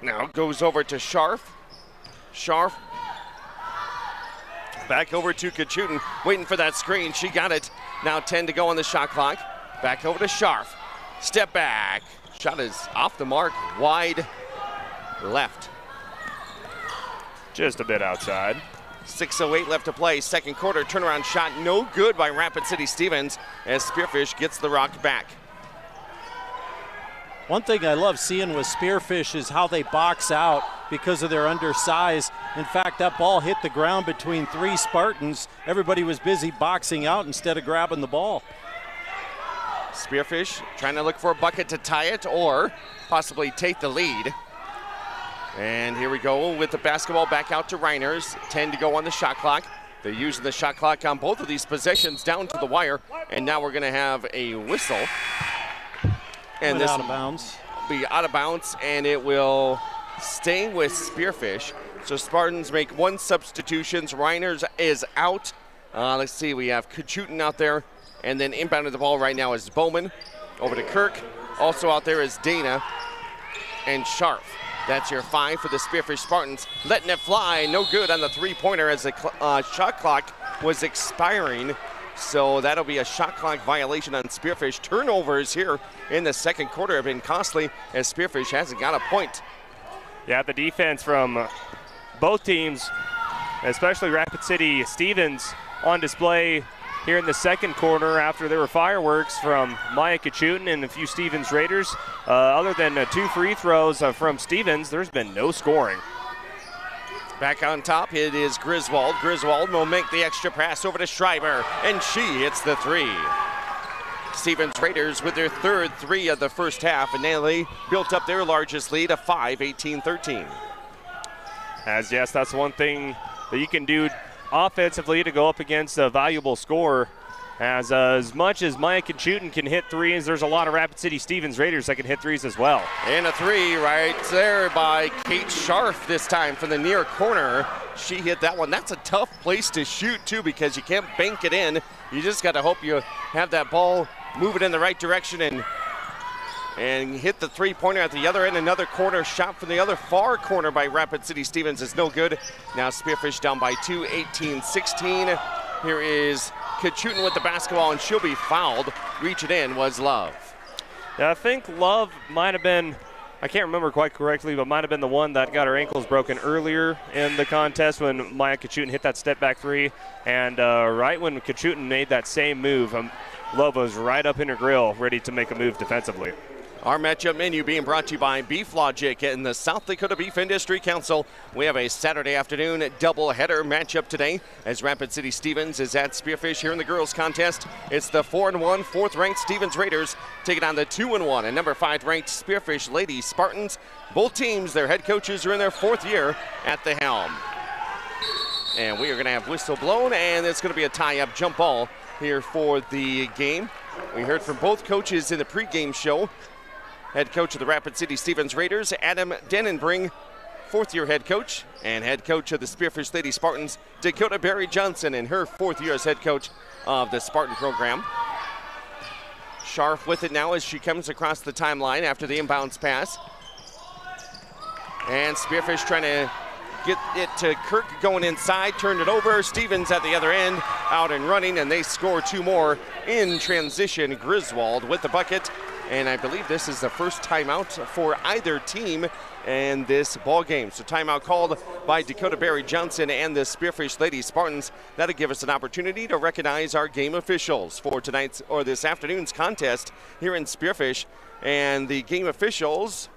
Now goes over to Scharf. Scharf back over to Kachutin, waiting for that screen. She got it. Now 10 to go on the shot clock. Back over to Scharf. Step back. Shot is off the mark, wide left. Just a bit outside. 6:08 left to play. Second quarter turnaround shot, no good by Rapid City Stevens as Spearfish gets the rock back. One thing I love seeing with Spearfish is how they box out because of their undersize. In fact, that ball hit the ground between 3 Spartans. Everybody was busy boxing out instead of grabbing the ball. Spearfish trying to look for a bucket to tie it or possibly take the lead. And here we go with the basketball back out to Reiners. 10 to go on the shot clock. They're using the shot clock on both of these possessions down to the wire. And now we're going to have a whistle. And this out of bounds. Will be out of bounds, and it will stay with Spearfish. So Spartans make 1 substitution. Reiners is out. Let's see, we have Kachutin out there. And then inbounding the ball right now is Bowman. Over to Kirk. Also out there is Dana and Scharf. That's your 5 for the Spearfish Spartans. Letting it fly, no good on the 3-pointer as the shot clock was expiring. So that'll be a shot clock violation on Spearfish. Turnovers here in the second quarter have been costly as Spearfish hasn't got a point. Yeah, the defense from both teams, especially Rapid City Stevens, on display here in the second quarter after there were fireworks from Maya Kachutin and a few Stevens Raiders. Other than 2 free throws from Stevens, there's been no scoring. Back on top, it is Griswold. Griswold will make the extra pass over to Schreiber, and she hits the 3. Stevens Raiders with their third 3 of the first half, and Nelly built up their largest lead of 5, 18-13. As yes, that's one thing that you can do offensively to go up against a valuable scorer. As much as Maya Kachutin can hit threes, there's a lot of Rapid City Stevens Raiders that can hit threes as well. And a 3 right there by Kate Scharf this time from the near corner. She hit that one. That's a tough place to shoot too, because you can't bank it in. You just got to hope you have that ball, move it in the right direction, and hit the 3-pointer at the other end. Another corner shot from the other far corner by Rapid City Stevens is no good. Now Spearfish down by 2, 18-16. Here is Kachutin with the basketball, and she'll be fouled. Reaching in was Love. Yeah, I think Love might have been, I can't remember quite correctly, but might have been the one that got her ankles broken earlier in the contest when Maya Kachutin hit that step-back 3. And right when Kachutin made that same move, Love was right up in her grill, ready to make a move defensively. Our matchup menu being brought to you by Beef Logic and the South Dakota Beef Industry Council. We have a Saturday afternoon doubleheader matchup today as Rapid City Stevens is at Spearfish here in the girls contest. It's the 4-1, 4th-ranked Stevens Raiders taking on the 2-1 and number 5-ranked Spearfish Lady Spartans. Both teams, their head coaches are in their 4th year at the helm. And we are going to have whistle blown, and it's going to be a tie-up jump ball here for the game. We heard from both coaches in the pregame show. Head coach of the Rapid City Stevens Raiders, Adam Denenbring, 4th-year head coach, and head coach of the Spearfish Lady Spartans, Dakota Barry Johnson, in her 4th year as head coach of the Spartan program. Scharf with it now as she comes across the timeline after the inbounds pass. And Spearfish trying to get it to Kirk going inside, turned it over. Stevens at the other end, out and running, and they score 2 more in transition. Griswold with the bucket. And I believe this is the first timeout for either team in this ball game. So timeout called by Dakota Barry Johnson and the Spearfish Lady Spartans. That'll give us an opportunity to recognize our game officials for tonight's or this afternoon's contest here in Spearfish. And the game officials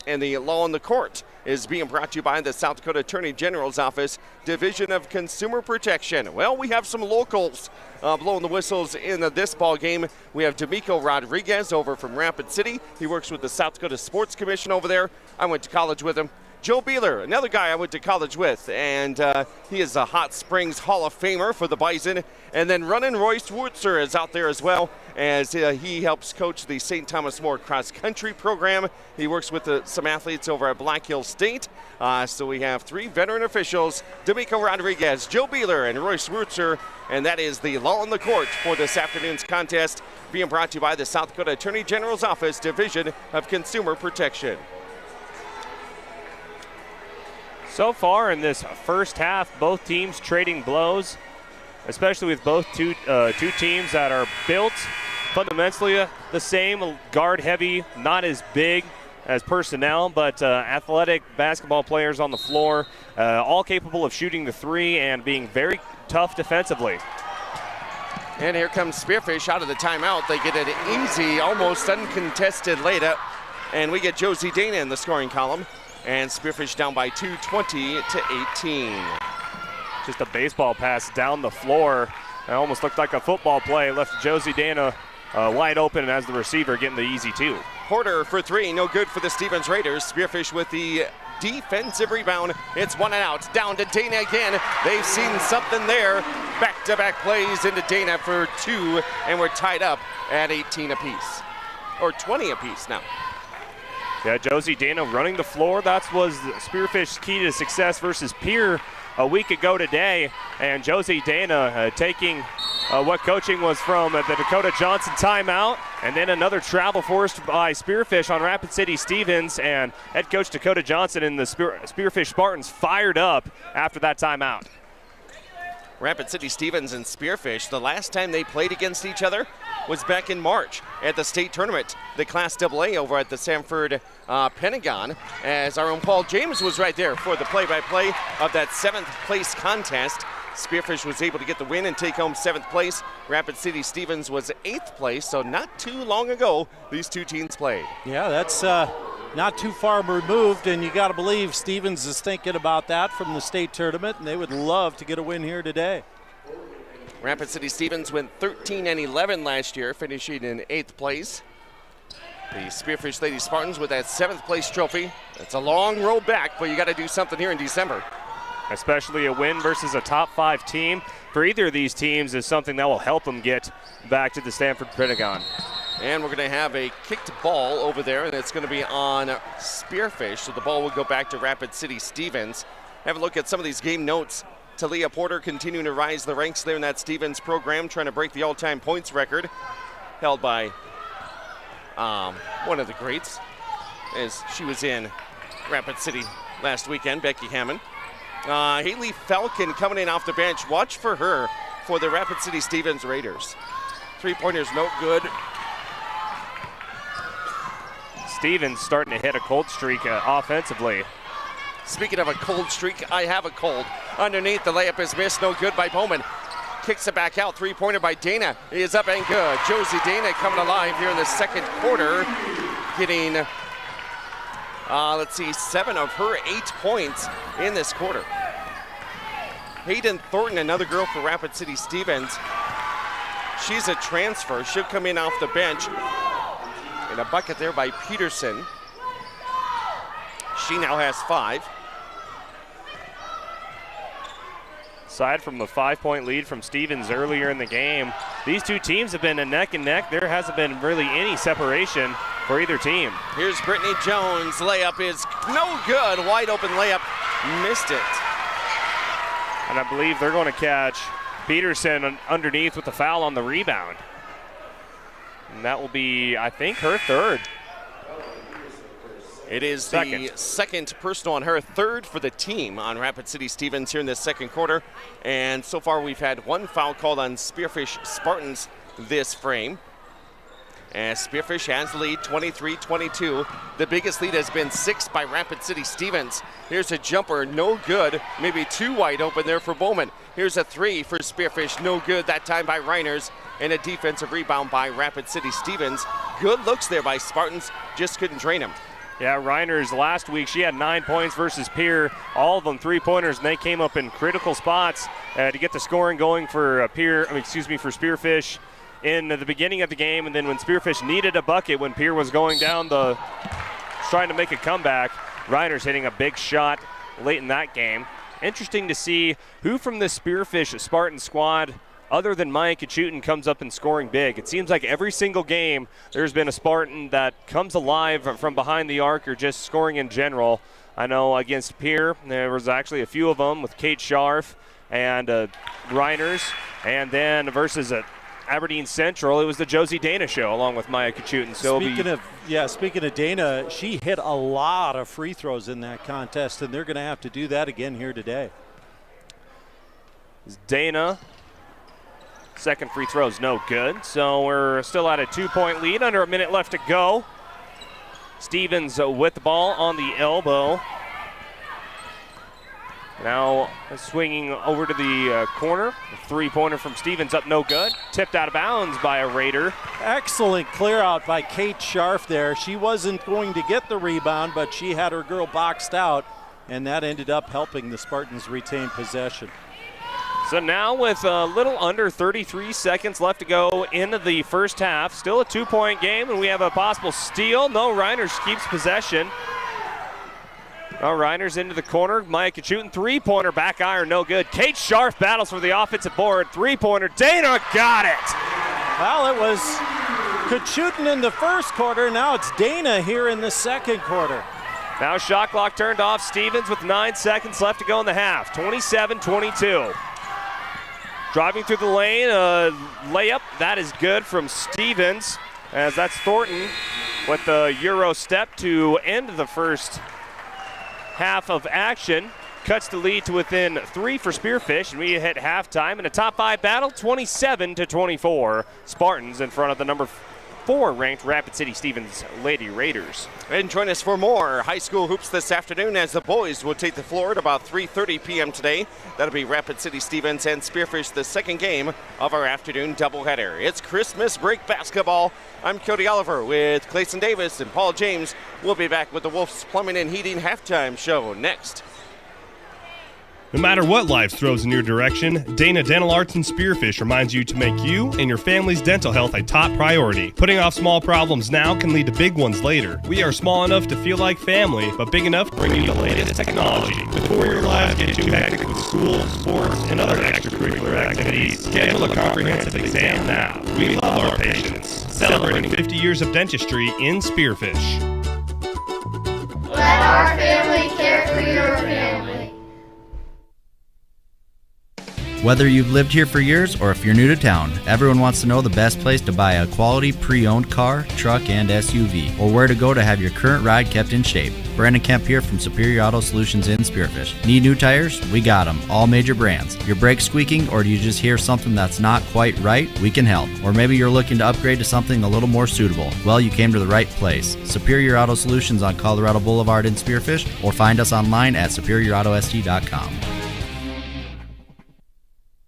and the law on the court is being brought to you by the South Dakota Attorney General's Office, Division of Consumer Protection. Well, we have some locals blowing the whistles in this ball game. We have D'Amico Rodriguez over from Rapid City. He works with the South Dakota Sports Commission over there. I went to college with him. Joe Beeler, another guy I went to college with, and he is a Hot Springs Hall of Famer for the Bison. And then running Royce Wurtzer is out there as well, as he helps coach the St. Thomas More cross country program. He works with some athletes over at Black Hill State. So we have 3 veteran officials, D'Amico Rodriguez, Joe Beeler, and Royce Wurtzer. And that is the law on the court for this afternoon's contest, being brought to you by the South Dakota Attorney General's Office, Division of Consumer Protection. So far in this first half, both teams trading blows, especially with both two teams that are built fundamentally the same, guard heavy, not as big as personnel, but athletic basketball players on the floor, all capable of shooting the 3 and being very tough defensively. And here comes Spearfish out of the timeout. They get an easy, almost uncontested layup, and we get Josie Dana in the scoring column. And Spearfish down by 2, 20-18. Just a baseball pass down the floor. It almost looked like a football play. Left Josie Dana wide open as the receiver getting the easy 2. Porter for 3, no good for the Stevens Raiders. Spearfish with the defensive rebound. It's 1 and out. Down to Dana again. They've seen something there. Back-to-back plays into Dana for 2, and we're tied up at 18 apiece. Or 20 apiece now. Yeah, Josie Dana running the floor. That was Spearfish's key to success versus Pierre a week ago today. And Josie Dana taking what coaching was from the Dakota Johnson timeout. And then another travel forced by Spearfish on Rapid City Stevens. And head coach Dakota Johnson and the Spearfish Spartans fired up after that timeout. Rapid City Stevens and Spearfish, the last time they played against each other was back in March at the state tournament, the Class AA over at the Sanford Pentagon, as our own Paul James was right there for the play-by-play of that 7th place contest. Spearfish was able to get the win and take home 7th place. Rapid City Stevens was 8th place, so not too long ago these two teams played. Yeah, that's not too far removed, and you got to believe Stevens is thinking about that from the state tournament, and they would love to get a win here today. Rapid City Stevens went 13-11 last year, finishing in 8th place. The Spearfish Lady Spartans with that 7th place trophy. It's a long road back, but you got to do something here in December. Especially a win versus a top 5 team for either of these teams is something that will help them get back to the Stanford Pentagon. And we're going to have a kicked ball over there, and it's going to be on Spearfish, so the ball will go back to Rapid City Stevens. Have a look at some of these game notes. Talia Porter continuing to rise the ranks there in that Stevens program, trying to break the all-time points record held by one of the greats, as she was in Rapid City last weekend, Becky Hammond. Haley Falcon coming in off the bench. Watch for her for the Rapid City Stevens Raiders. 3-pointers no good. Stevens starting to hit a cold streak offensively. Speaking of a cold streak, I have a cold. Underneath, the layup is missed, no good by Bowman. Kicks it back out, 3-pointer by Dana is up and good. Josie Dana coming alive here in the second quarter, getting 7 of her 8 points in this quarter. Hayden Thornton, another girl for Rapid City Stevens. She's a transfer, she'll come in off the bench. And a bucket there by Peterson. She now has 5. Aside from the 5-point lead from Stevens earlier in the game, these two teams have been a neck and neck. There hasn't been really any separation for either team. Here's Brittany Jones. Layup is no good. Wide open layup. Missed it. And I believe they're going to catch Peterson underneath with the foul on the rebound. And that will be, I think, her 3rd. It is the second personal on her, 3rd for the team on Rapid City Stevens here in the second quarter. And so far we've had 1 foul called on Spearfish Spartans this frame. And Spearfish has the lead 23-22. The biggest lead has been 6 by Rapid City Stevens. Here's a jumper, no good. Maybe 2 wide open there for Bowman. Here's a 3 for Spearfish, no good, that time by Reiners. And a defensive rebound by Rapid City Stevens. Good looks there by Spartans, just couldn't drain them. Yeah, Reiners last week, she had 9 points versus Pierre, all of them 3-pointers, and they came up in critical spots to get the scoring going for for Spearfish in the beginning of the game. And then when Spearfish needed a bucket, when Pierre was going down trying to make a comeback, Reiners hitting a big shot late in that game. Interesting to see who from the Spearfish Spartan squad other than Maya Kachutin comes up and scoring big. It seems like every single game there's been a Spartan that comes alive from behind the arc or just scoring in general. I know against Pierre, there was actually a few of them with Kate Scharf and Reiners. And then versus Aberdeen Central, it was the Josie Dana show along with Maya Kachutin. So speaking of Dana, she hit a lot of free throws in that contest, and they're going to have to do that again here today. Dana. Second free throw is no good, so we're still at a 2-point lead, under a minute left to go. Stevens with the ball on the elbow. Now swinging over to the corner. A 3-pointer from Stevens up no good. Tipped out of bounds by a Raider. Excellent clear out by Kate Scharf there. She wasn't going to get the rebound, but she had her girl boxed out, and that ended up helping the Spartans retain possession. So now with a little under 33 seconds left to go into the first half, still a 2-point game, and we have a possible steal. No, Reiners keeps possession. Now Reiners into the corner. Maya Kachutin, 3-pointer, back iron, no good. Kate Scharf battles for the offensive board. 3-pointer, Dana got it. Well, it was Kachutin in the first quarter. Now it's Dana here in the second quarter. Now shot clock turned off. Stevens with 9 seconds left to go in the half. 27-22. Driving through the lane, layup, that is good from Stevens, as that's Thornton with the Euro step to end the first half of action. Cuts the lead to within 3 for Spearfish, and we hit halftime in a top 5 battle, 27-24. Spartans in front of the number 4 ranked Rapid City Stevens Lady Raiders. And join us for more high school hoops this afternoon as the boys will take the floor at about 3:30 p.m. today. That'll be Rapid City Stevens and Spearfish, the second game of our afternoon doubleheader. It's Christmas break basketball. I'm Cody Oliver with Clayson Davis and Paul James. We'll be back with the Wolves Plumbing and Heating halftime show next. No matter what life throws in your direction, Dana Dental Arts and Spearfish reminds you to make you and your family's dental health a top priority. Putting off small problems now can lead to big ones later. We are small enough to feel like family, but big enough to bring you the latest technology. Before your lives get too hectic with school, sports, and other extracurricular activities, schedule a comprehensive exam now. We love our patients. Celebrating 50 years of dentistry in Spearfish. Let our family care for your family. Whether you've lived here for years or if you're new to town, everyone wants to know the best place to buy a quality pre-owned car, truck, and SUV, or where to go to have your current ride kept in shape. Brandon Kemp here from Superior Auto Solutions in Spearfish. Need new tires? We got them, all major brands. Your brakes squeaking, or do you just hear something that's not quite right? We can help. Or maybe you're looking to upgrade to something a little more suitable. Well, you came to the right place. Superior Auto Solutions on Colorado Boulevard in Spearfish, or find us online at superiorautost.com.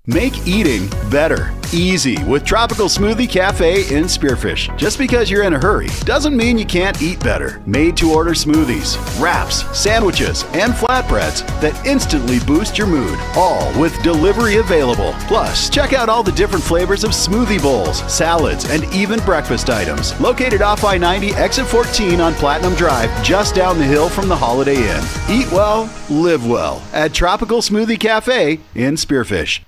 Make eating better, easy with Tropical Smoothie Cafe in Spearfish. Just because you're in a hurry doesn't mean you can't eat better. Made-to-order smoothies, wraps, sandwiches, and flatbreads that instantly boost your mood, all with delivery available. Plus, check out all the different flavors of smoothie bowls, salads, and even breakfast items. Located off I-90, exit 14 on Platinum Drive, just down the hill from the Holiday Inn. Eat well, live well at Tropical Smoothie Cafe in Spearfish.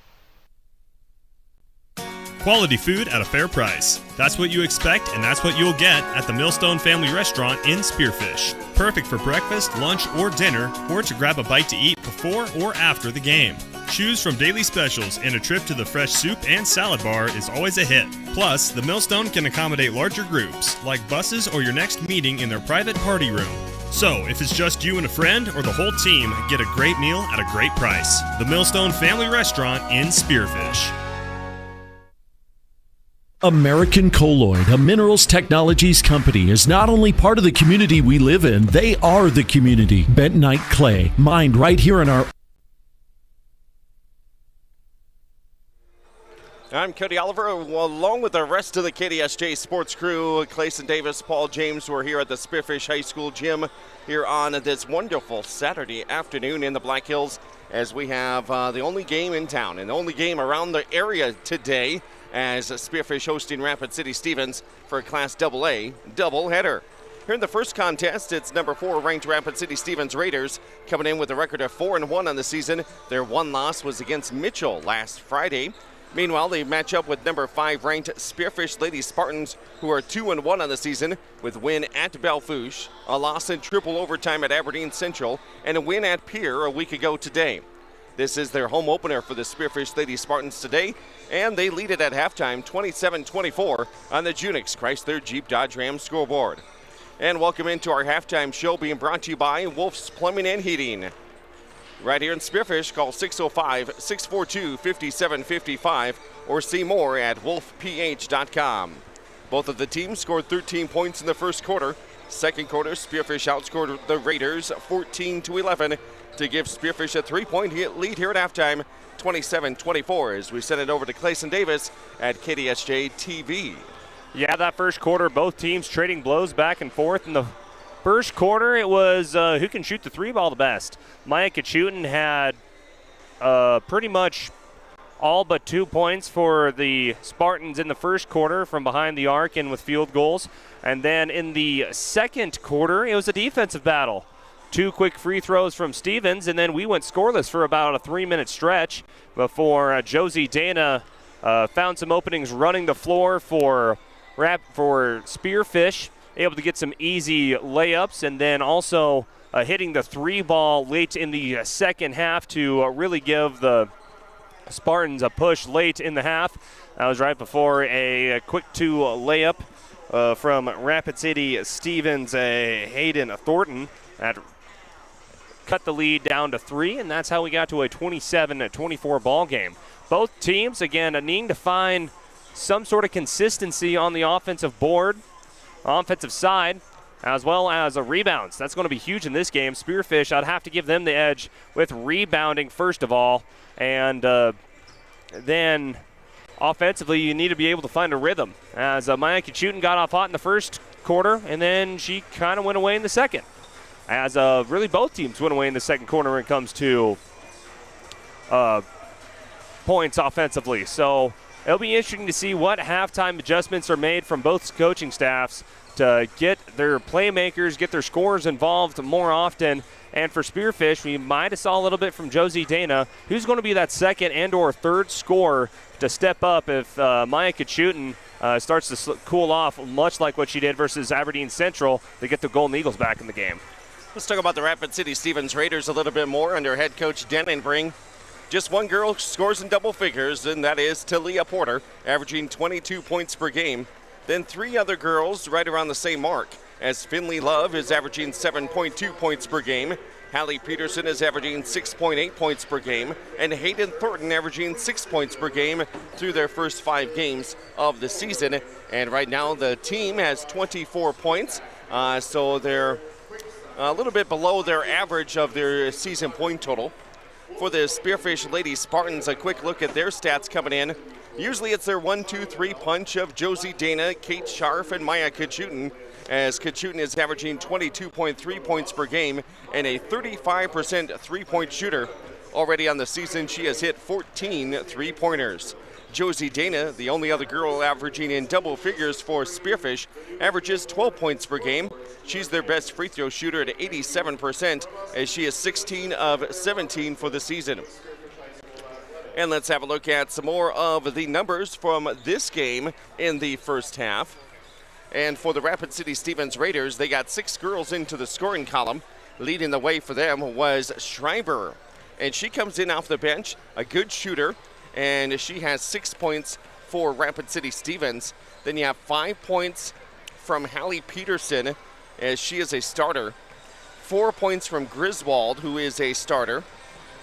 Quality food at a fair price. That's what you expect, and that's what you'll get at the Millstone Family Restaurant in Spearfish. Perfect for breakfast, lunch, or dinner, or to grab a bite to eat before or after the game. Choose from daily specials, and a trip to the fresh soup and salad bar is always a hit. Plus, the Millstone can accommodate larger groups, like buses or your next meeting in their private party room. So, if it's just you and a friend or the whole team, get a great meal at a great price. The Millstone Family Restaurant in Spearfish. American Colloid, a minerals technologies company, is not only part of the community we live in, they are the community. Bentonite clay, mined right here in our... I'm Cody Oliver, along with the rest of the KDSJ sports crew, Clayson Davis, Paul James. We're here at the Spearfish High School gym here on this wonderful Saturday afternoon in the Black Hills, as we have the only game in town and the only game around the area today, as Spearfish hosting Rapid City Stevens for a Class AA doubleheader. Here in the first contest, it's number 4 ranked Rapid City Stevens Raiders coming in with a record of 4-1 on the season. Their one loss was against Mitchell last Friday. Meanwhile, they match up with number 5 ranked Spearfish Lady Spartans, who are 2-1 on the season, with win at Belfouche, a loss in triple overtime at Aberdeen Central, and a win at Pierre a week ago today. This is their home opener for the Spearfish Lady Spartans today, and they lead it at halftime 27-24 on the Junix Chrysler Jeep Dodge Ram scoreboard. And welcome into our halftime show, being brought to you by Wolf's Plumbing and Heating. Right here in Spearfish, call 605-642-5755 or see more at wolfph.com. Both of the teams scored 13 points in the first quarter. Second quarter, Spearfish outscored the Raiders 14-11 to give Spearfish a 3-point lead here at halftime, 27-24, as we send it over to Clayson Davis at KDSJ-TV. Yeah, that first quarter, both teams trading blows back and forth. In the first quarter, it was who can shoot the 3-ball the best. Maya Kachutin had pretty much all but 2 points for the Spartans in the first quarter from behind the arc and with field goals. And then in the second quarter, it was a defensive battle. 2 quick free throws from Stevens, and then we went scoreless for about a 3-minute stretch before Josie Dana found some openings running the floor for Spearfish, able to get some easy layups, and then also hitting the 3-ball late in the second half to really give the Spartans a push late in the half. That was right before a quick 2 layup from Rapid City Stevens, Hayden Thornton, that cut the lead down to 3, and that's how we got to a 27-24 ball game. Both teams, again, needing to find some sort of consistency on the offensive board, offensive side, as well as rebounds. That's going to be huge in this game. Spearfish, I'd have to give them the edge with rebounding first of all, and then offensively you need to be able to find a rhythm. As Maya Kachutin got off hot in the first quarter, and then she kind of went away in the second. As really both teams went away in the second quarter when it comes to points offensively. So it'll be interesting to see what halftime adjustments are made from both coaching staffs to get their playmakers, get their scorers involved more often. And for Spearfish, we might have saw a little bit from Josie Dana, who's going to be that second and or third scorer to step up if Maya Kachutin starts to cool off, much like what she did versus Aberdeen Central to get the Golden Eagles back in the game. Let's talk about the Rapid City Stevens Raiders a little bit more under head coach Denenbring. Just one girl scores in double figures, and that is Talia Porter, averaging 22 points per game. Then three other girls right around the same mark, as Finley Love is averaging 7.2 points per game. Hallie Peterson is averaging 6.8 points per game, and Hayden Thornton averaging 6 points per game through their first 5 games of the season. And right now the team has 24 points, so they're a little bit below their average of their season point total. For the Spearfish Lady Spartans, a quick look at their stats coming in. Usually it's their 1-2-3 punch of Josie Dana, Kate Scharf, and Maya Kachutin, as Kachutin is averaging 22.3 points per game and a 35% three-point shooter. Already on the season, she has hit 14 three-pointers. Josie Dana, the only other girl averaging in double figures for Spearfish, averages 12 points per game. She's their best free throw shooter at 87%, as she is 16 of 17 for the season. And let's have a look at some more of the numbers from this game in the first half. And for the Rapid City Stevens Raiders, they got 6 girls into the scoring column. Leading the way for them was Schreiber, and she comes in off the bench, a good shooter, and she has 6 points for Rapid City Stevens. Then you have 5 points from Hallie Peterson, as she is a starter. 4 points from Griswold, who is a starter.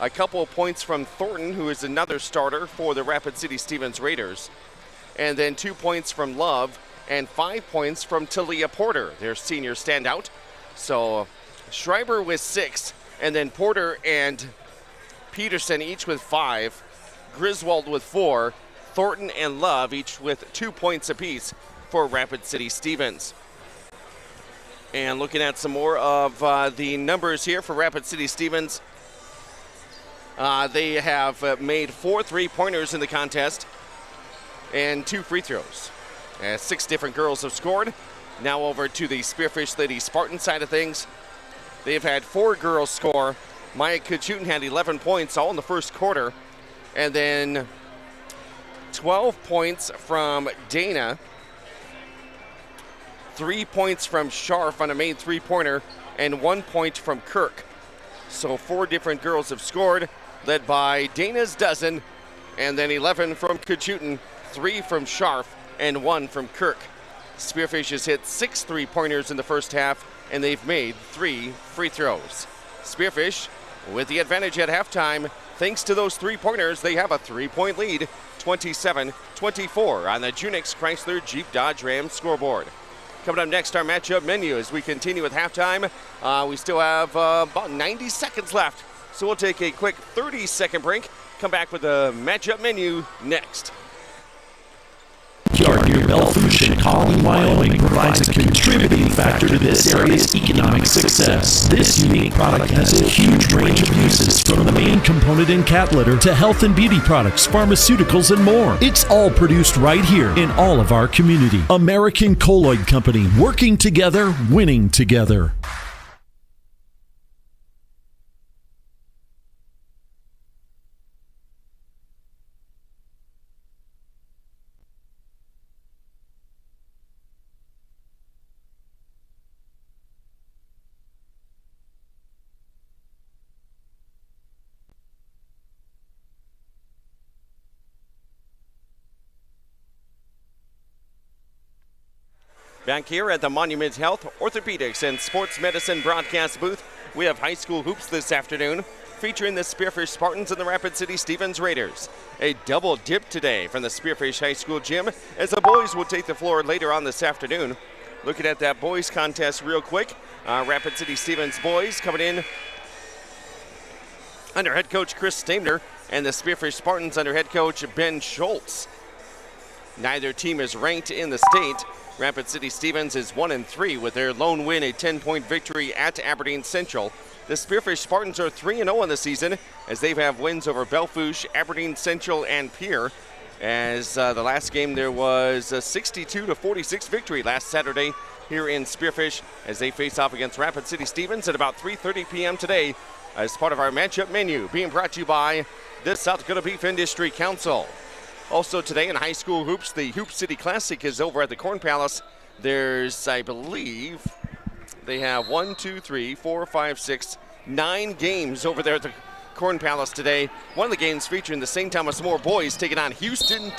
A couple of points from Thornton, who is another starter for the Rapid City Stevens Raiders. And then 2 points from Love, and 5 points from Talia Porter, their senior standout. So Schreiber with 6, and then Porter and Peterson each with 5. Griswold with 4, Thornton and Love each with 2 points apiece for Rapid City Stevens. And looking at some more of the numbers here for Rapid City Stevens, they have made 4 3-pointers in the contest and 2 free throws. 6 different girls have scored. Now over to the Spearfish Lady Spartan side of things. They've had 4 girls score. Maya Kachutin had 11 points all in the first quarter. And then 12 points from Dana. 3 points from Scharf on a made 3-pointer. And 1 point from Kirk. So 4 different girls have scored, led by Dana's dozen. And then 11 from Kachutin, 3 from Scharf, and 1 from Kirk. Spearfish has hit 6 3-pointers in the first half, and they've made 3 free throws. Spearfish with the advantage at halftime. Thanks to those 3-pointers, they have a 3-point lead, 27-24 on the Junix Chrysler Jeep Dodge Ram scoreboard. Coming up next, our matchup menu as we continue with halftime. We still have about 90 seconds left, so we'll take a quick 30-second break. Come back with the matchup menu next. Yard near Belfouche and Collin, Wyoming provides a contributing factor to this area's economic success. This unique product has a huge range of uses, from the main component in cat litter to health and beauty products, pharmaceuticals, and more. It's all produced right here in all of our community. American Colloid Company, working together, winning together. Back here at the Monument Health Orthopedics and Sports Medicine broadcast booth, we have high school hoops this afternoon. featuring the Spearfish Spartans and the Rapid City Stevens Raiders. A double dip today from the Spearfish High School gym as the boys will take the floor later on this afternoon. Looking at that boys contest real quick, Rapid City Stevens boys coming in under head coach Chris Stamner and the Spearfish Spartans under head coach Ben Schultz. Neither team is ranked in the state. Rapid City Stevens is 1-3 with their lone win, a 10-point victory at Aberdeen Central. The Spearfish Spartans are 3-0 in the season as they have wins over Belfouche, Aberdeen Central, and Pierre. As the last game there was a 62-46 victory last Saturday here in Spearfish as they face off against Rapid City Stevens at about 3:30 p.m. today as part of our matchup menu being brought to you by the South Dakota Beef Industry Council. Also today in high school hoops, the Hoop City Classic is over at the Corn Palace. There's, I believe, they have 9 games over there at the Corn Palace today. One of the games featuring the St. Thomas More boys taking on Houston,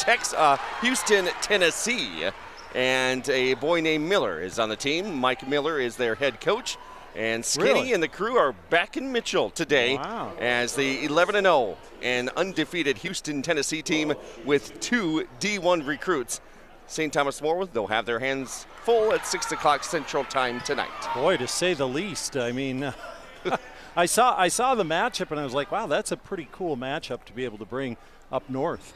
Tennessee. And a boy named Miller is on the team. Mike Miller is their head coach. And Skinny and the crew are back in Mitchell today as the 11-0 and undefeated Houston, Tennessee team with 2 D1 recruits. St. Thomas More, they'll have their hands full at 6 o'clock Central Time tonight. Boy, to say the least. I mean, I saw the matchup and I was like, wow, that's a pretty cool matchup to be able to bring up north.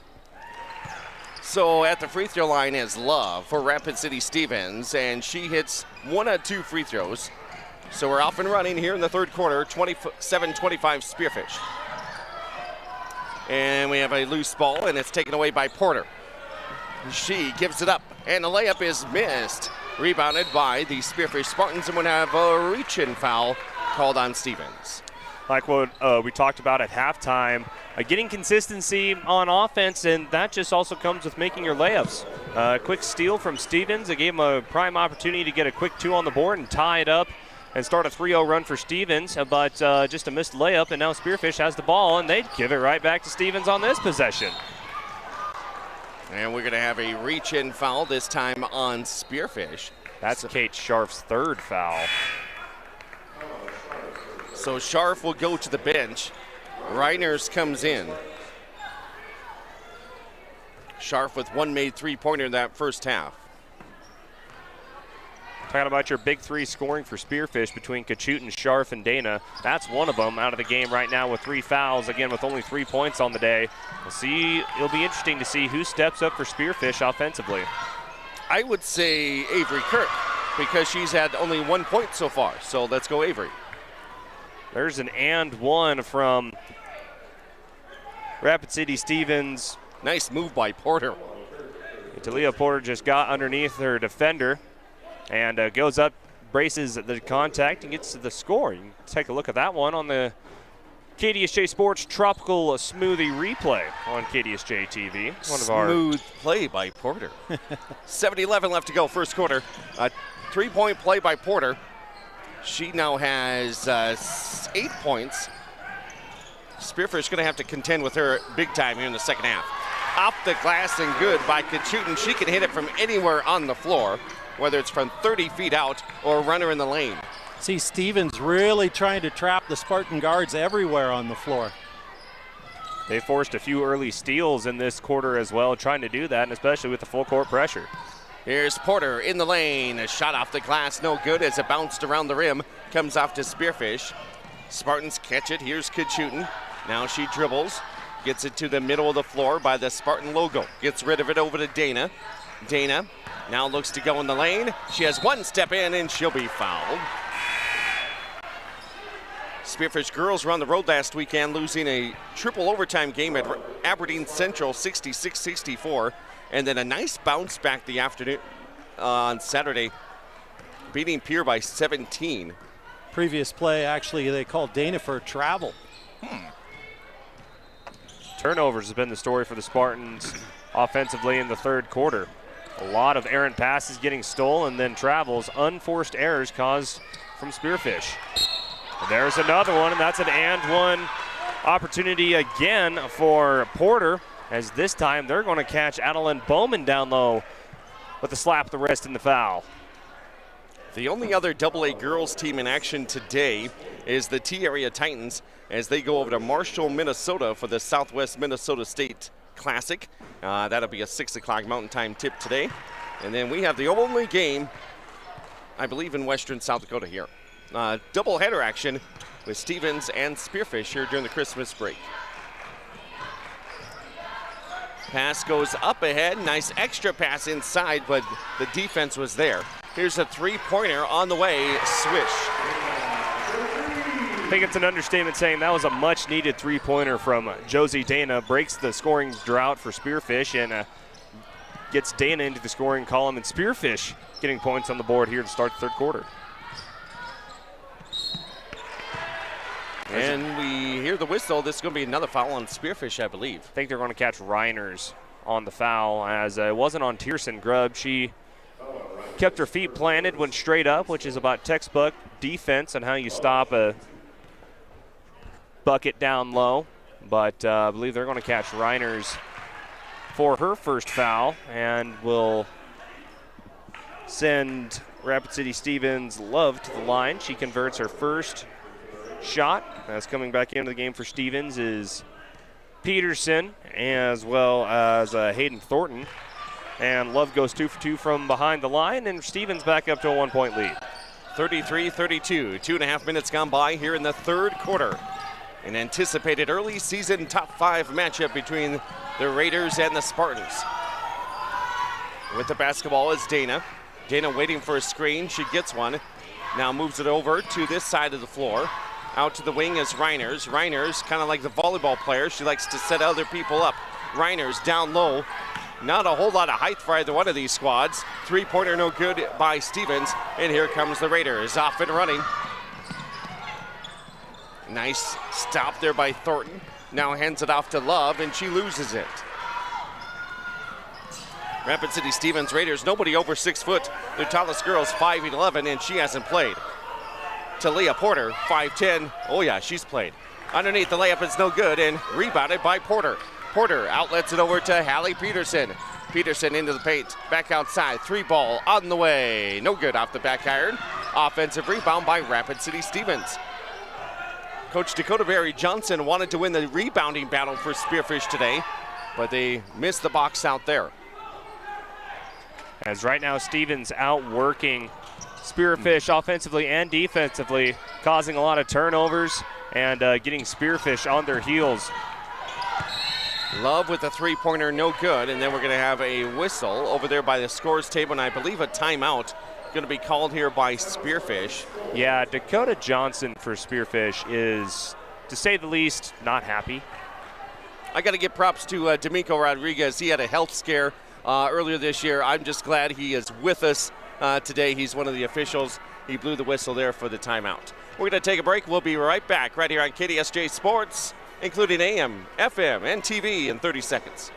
So at the free throw line is Love for Rapid City Stevens, and she hits 1 out of 2 free throws. So we're off and running here in the third quarter, 27-25 Spearfish. And we have a loose ball, and it's taken away by Porter. She gives it up, and the layup is missed. Rebounded by the Spearfish Spartans, and we'll have a reach-in foul called on Stevens. Like what we talked about at halftime, getting consistency on offense, and that just also comes with making your layups. Quick steal from Stevens. It gave him a prime opportunity to get a quick 2 on the board and tie it up and start a 3-0 run for Stevens, but just a missed layup, and now Spearfish has the ball, and they give it right back to Stevens on this possession. And we're going to have a reach-in foul this time on Spearfish. That's Kate Scharf's 3rd foul. So Scharf will go to the bench. Reiners comes in. Scharf with 1 made 3-pointer in that first half. Talking about your big 3 scoring for Spearfish between Kachutin, Scharf, and Dana. That's one of them out of the game right now with 3 fouls, again with only 3 points on the day. We'll see. It'll be interesting to see who steps up for Spearfish offensively. I would say Avery Kirk because she's had only 1 point so far. So let's go Avery. There's an and 1 from Rapid City Stevens. Nice move by Porter. Talia Porter just got underneath her defender and goes up, braces the contact, and gets to the score. You can take a look at that one on the KDSJ Sports Tropical Smoothie replay on KDSJ-TV. Smooth play by Porter. 7:11 left to go, first quarter. A 3-point play by Porter. She now has 8 points. Spearfish going to have to contend with her big time here in the second half. Off the glass and good by Kachutin. She can hit it from anywhere on the floor, whether it's from 30 feet out or a runner in the lane. See Stevens really trying to trap the Spartan guards everywhere on the floor. They forced a few early steals in this quarter as well, trying to do that, and especially with the full court pressure. Here's Porter in the lane. A shot off the glass, no good as it bounced around the rim. Comes off to Spearfish. Spartans catch it. Here's Kachutin. Now she dribbles. Gets it to the middle of the floor by the Spartan logo. Gets rid of it over to Dana. Dana now looks to go in the lane. She has 1 step in and she'll be fouled. Spearfish girls were on the road last weekend, losing a triple overtime game at Aberdeen Central 66-64. And then a nice bounce back the afternoon on Saturday, beating Pierre by 17. Previous play, actually, they called Dana for travel. Turnovers has been the story for the Spartans offensively in the third quarter. A lot of errant passes getting stolen, and then travels, unforced errors caused from Spearfish. And there's another one, and that's an and 1 opportunity again for Porter, as this time they're going to catch Adeline Bowman down low with a slap the wrist in the foul. The only other AA girls team in action today is the T-Area Titans as they go over to Marshall, Minnesota for the Southwest Minnesota State Classic. That'll be a 6 o'clock Mountain Time tip today. And then we have the only game, I believe, in western South Dakota here. Doubleheader action with Stevens and Spearfish here during the Christmas break. Pass goes up ahead. Nice extra pass inside, but the defense was there. Here's a three-pointer on the way. Swish. I think it's an understatement saying that was a much-needed three-pointer from Josie Dana. Breaks the scoring drought for Spearfish and gets Dana into the scoring column. And Spearfish getting points on the board here to start the third quarter. And we hear the whistle. This is going to be another foul on Spearfish, I believe. I think they're going to catch Reiners on the foul, as it wasn't on Tierson Grubb. She kept her feet planted, went straight up, which is about textbook defense and how you stop a bucket down low. But I believe they're going to catch Reiners for her first foul and will send Rapid City Stevens Love to the line. She converts her first shot. That's coming back into the game for Stevens is Peterson as well as Hayden Thornton. And Love goes 2 for 2 from behind the line, and Stevens back up to a 1-point lead. 33-32, 2.5 minutes gone by here in the third quarter. An anticipated early season top 5 matchup between the Raiders and the Spartans. With the basketball is Dana. Dana waiting for a screen. She gets one. Now moves it over to this side of the floor. Out to the wing is Reiners. Reiners, kind of like the volleyball player, she likes to set other people up. Reiners down low. Not a whole lot of height for either one of these squads. Three-pointer no good by Stevens. And here comes the Raiders off and running. Nice stop there by Thornton. Now hands it off to Love, and she loses it. Rapid City Stevens Raiders, nobody over 6 foot. Their tallest girl is 5'11", and she hasn't played. Talia Porter, 5'10". Oh yeah, she's played. Underneath the layup is no good, and rebounded by Porter. Porter outlets it over to Hallie Peterson. Peterson into the paint, back outside, 3-ball on the way. No good off the back iron. Offensive rebound by Rapid City Stevens. Coach Dakota Berry Johnson wanted to win the rebounding battle for Spearfish today, but they missed the box out there. As right now Stevens out working Spearfish offensively and defensively, causing a lot of turnovers and getting Spearfish on their heels. Love with the three-pointer, no good, and then we're going to have a whistle over there by the scores table, and I believe a timeout going to be called here by Spearfish. Yeah, Dakota Johnson for Spearfish is, to say the least, not happy. I got to give props to D'Amico Rodriguez. He had a health scare earlier this year. I'm just glad he is with us today. He's one of the officials. He blew the whistle there for the timeout. We're going to take a break. We'll be right back right here on KDSJ Sports, including AM, FM, and TV in 30 seconds.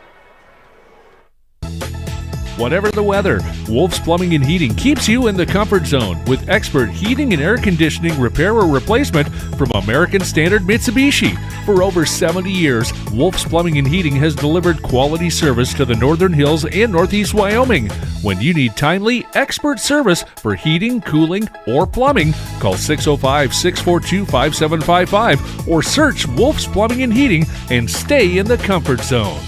Whatever the weather, Wolf's Plumbing and Heating keeps you in the comfort zone with expert heating and air conditioning repair or replacement from American Standard Mitsubishi. For over 70 years, Wolf's Plumbing and Heating has delivered quality service to the Northern Hills and Northeast Wyoming. When you need timely, expert service for heating, cooling, or plumbing, call 605-642-5755 or search Wolf's Plumbing and Heating and stay in the comfort zone.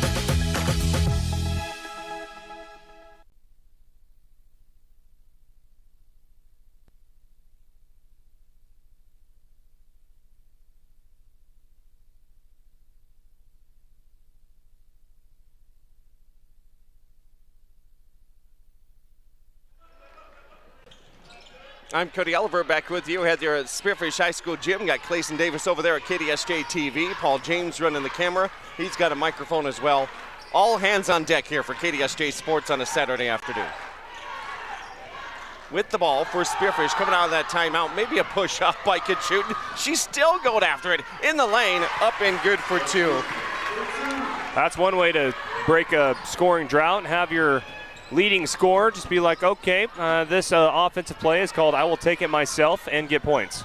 I'm Cody Oliver back with you. Had there at Spearfish High School gym. Got Clayson Davis over there at KDSJ-TV. Paul James running the camera. He's got a microphone as well. All hands on deck here for KDSJ Sports on a Saturday afternoon. With the ball for Spearfish coming out of that timeout. Maybe a push up by Kachut. She's still going after it in the lane. Up and good for 2. That's one way to break a scoring drought and have your leading scorer just be like, okay, this offensive play is called I will take it myself and get points.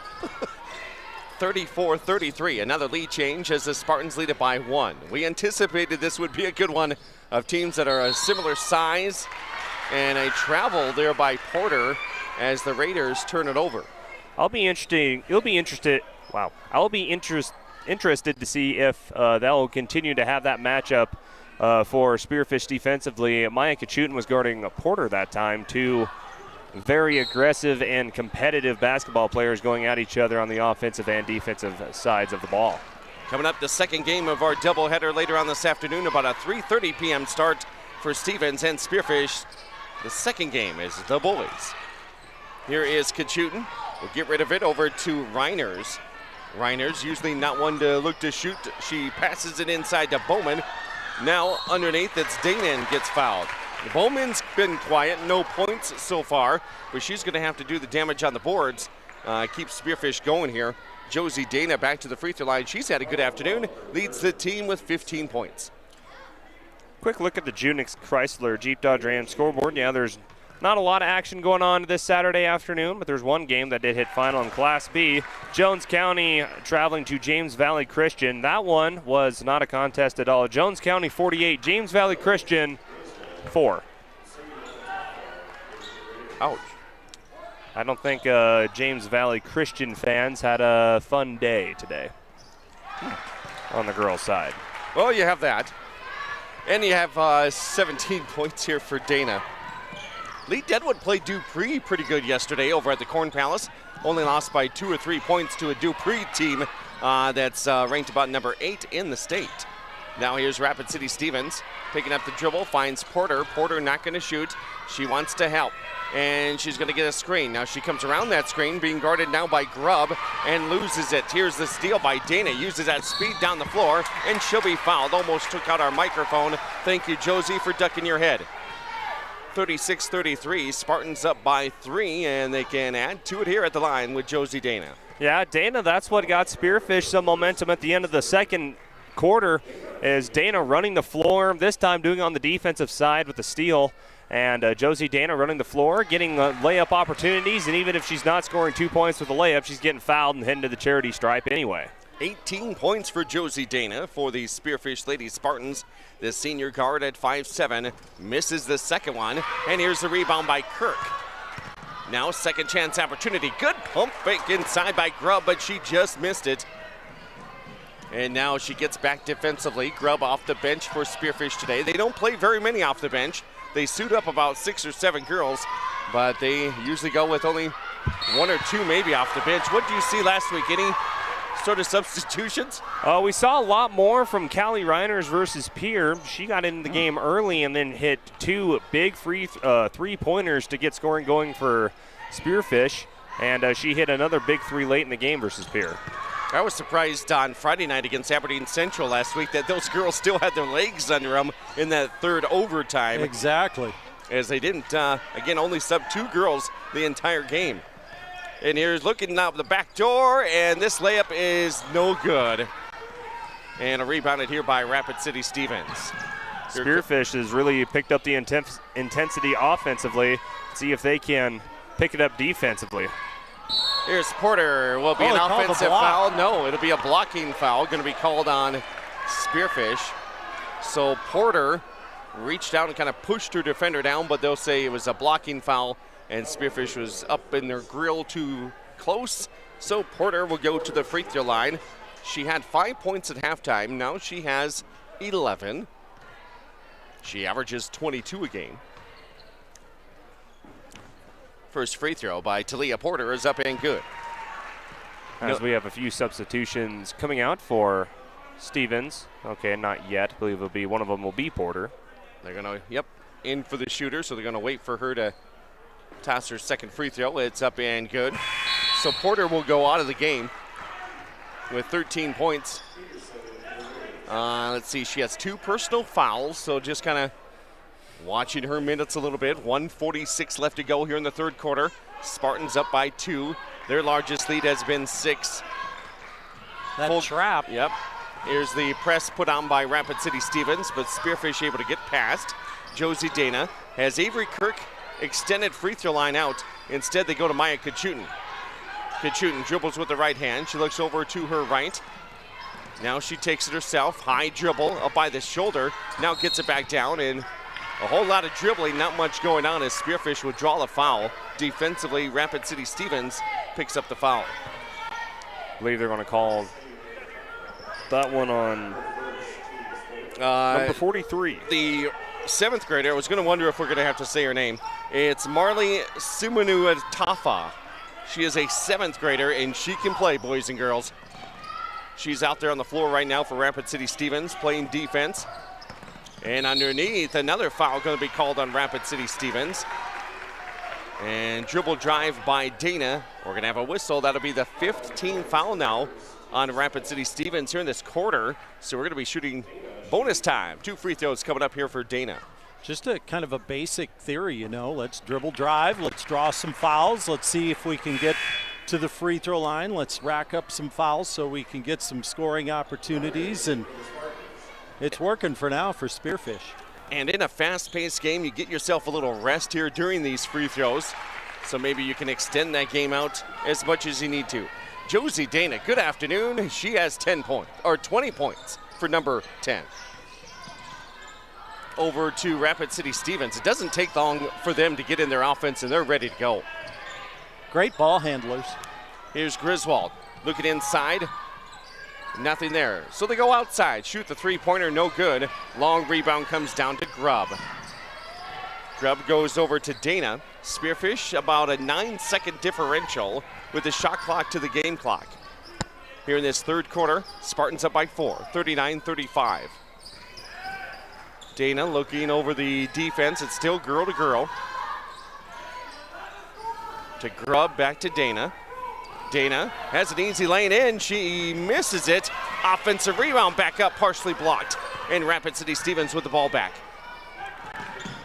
34-33, another lead change as the Spartans lead it by 1. We anticipated this would be a good one of teams that are a similar size, And a travel there by Porter as the Raiders turn it over. I'll be interested to see if they'll continue to have that matchup for Spearfish defensively. Maya Kachutin was guarding Porter that time. Two very aggressive and competitive basketball players going at each other on the offensive and defensive sides of the ball. Coming up, the second game of our doubleheader later on this afternoon, about a 3:30 p.m. start for Stevens and Spearfish. The second game is the Bullies. Here is Kachutin. We'll get rid of it over to Reiners. Reiners, usually not one to look to shoot. She passes it inside to Bowman. Now underneath, it's Dana and gets fouled. Bowman's been quiet, no points so far, but she's going to have to do the damage on the boards. Keep Spearfish going here. Josie Dana back to the free throw line. She's had a good afternoon, leads the team with 15 points. Quick look at the Junix Chrysler Jeep Dodge Ram scoreboard. Yeah, there's not a lot of action going on this Saturday afternoon, but there's one game that did hit final in Class B. Jones County traveling to James Valley Christian. That one was not a contest at all. Jones County 48, James Valley Christian 4. Ouch. I don't think James Valley Christian fans had a fun day today on the girls' side. Well, you have that. And you have 17 points here for Dana. Lee Deadwood played Dupree pretty good yesterday over at the Corn Palace. Only lost by 2 or 3 points to a Dupree team that's ranked about number 8 in the state. Now here's Rapid City Stevens picking up the dribble, finds Porter. Porter not going to shoot. She wants to help, and she's going to get a screen. Now she comes around that screen, being guarded now by Grubb, and loses it. Here's the steal by Dana. Uses that speed down the floor, and she'll be fouled. Almost took out our microphone. Thank you, Josie, for ducking your head. 36-33, Spartans up by 3, and they can add to it here at the line with Josie Dana. Yeah, Dana, that's what got Spearfish some momentum at the end of the second quarter, is Dana running the floor, this time doing on the defensive side with the steal. And Josie Dana running the floor, getting layup opportunities, and even if she's not scoring 2 points with a layup, she's getting fouled and heading to the charity stripe anyway. 18 points for Josie Dana for the Spearfish Lady Spartans. The senior guard at 5'7" misses the second one, and here's the rebound by Kirk. Now second chance opportunity. Good pump fake inside by Grubb, but she just missed it. And now she gets back defensively. Grubb off the bench for Spearfish today. They don't play very many off the bench. They suit up about 6 or 7 girls, but they usually go with only 1 or 2 maybe off the bench. What did you see last week? Any sort of substitutions? We saw a lot more from Callie Reiners versus Pierre. She got into the game early and then hit 2 big free three-pointers to get scoring going for Spearfish, and she hit another big 3 late in the game versus Pierre. I was surprised on Friday night against Aberdeen Central last week that those girls still had their legs under them in that third overtime. Exactly. As they didn't, again, only sub 2 girls the entire game. And here's looking out the back door, and this layup is no good. And a rebounded here by Rapid City Stevens. Spearfish has really picked up the intensity offensively. See if they can pick it up defensively. Here's Porter. Will be an offensive foul. No, it'll be a blocking foul. Going to be called on Spearfish. So Porter reached out and kind of pushed her defender down, but they'll say it was a blocking foul, and Spearfish was up in their grill too close. So Porter will go to the free throw line. She had 5 points at halftime. Now she has 11. She averages 22 a game. First free throw by Talia Porter is up and good. As we have a few substitutions coming out for Stevens. Okay, not yet. I believe it'll be one of them will be Porter. They're going to, in for the shooter, so they're going to wait for her to toss her second free throw. It's up and good. So Porter will go out of the game with 13 points. Let's see, she has 2 personal fouls, so just kind of watching her minutes a little bit. 1:46 left to go here in the third quarter. Spartans up by 2. Their largest lead has been 6. That trap. Yep. Here's the press put on by Rapid City Stevens, but Spearfish able to get past. Josie Dana has Avery Kirk extended free throw line out. Instead, they go to Maya Kachutin. Kachutin dribbles with the right hand. She looks over to her right. Now she takes it herself. High dribble up by the shoulder. Now gets it back down, and A whole lot of dribbling, not much going on as Spearfish would draw the foul. Defensively, Rapid City Stevens picks up the foul. I believe they're going to call that one on number 43. The 7th grader. I was going to wonder if we're going to have to say her name. It's Marley Simunuatafa. She is a 7th grader, and she can play, boys and girls. She's out there on the floor right now for Rapid City Stevens, playing defense. And underneath, another foul going to be called on Rapid City Stevens. And dribble drive by Dana. We're going to have a whistle. That'll be the 5th team foul now on Rapid City Stevens here in this quarter. So we're going to be shooting bonus time. 2 free throws coming up here for Dana. Just a kind of a basic theory, you know. Let's dribble drive. Let's draw some fouls. Let's see if we can get to the free throw line. Let's rack up some fouls so we can get some scoring opportunities. And it's working for now for Spearfish. And in a fast-paced game, you get yourself a little rest here during these free throws. So maybe you can extend that game out as much as you need to. Josie Dana, good afternoon. She has 20 points for number 10. Over to Rapid City Stevens. It doesn't take long for them to get in their offense, and they're ready to go. Great ball handlers. Here's Griswold looking inside. Nothing there. So they go outside. Shoot the three-pointer, no good. Long rebound comes down to Grubb. Grubb goes over to Dana. Spearfish about a 9-second differential with the shot clock to the game clock. Here in this third quarter, Spartans up by 4, 39-35. Dana looking over the defense. It's still girl to girl. To Grubb, back to Dana. Dana has an easy lane in. She misses it. Offensive rebound back up, partially blocked. And Rapid City Stevens with the ball back.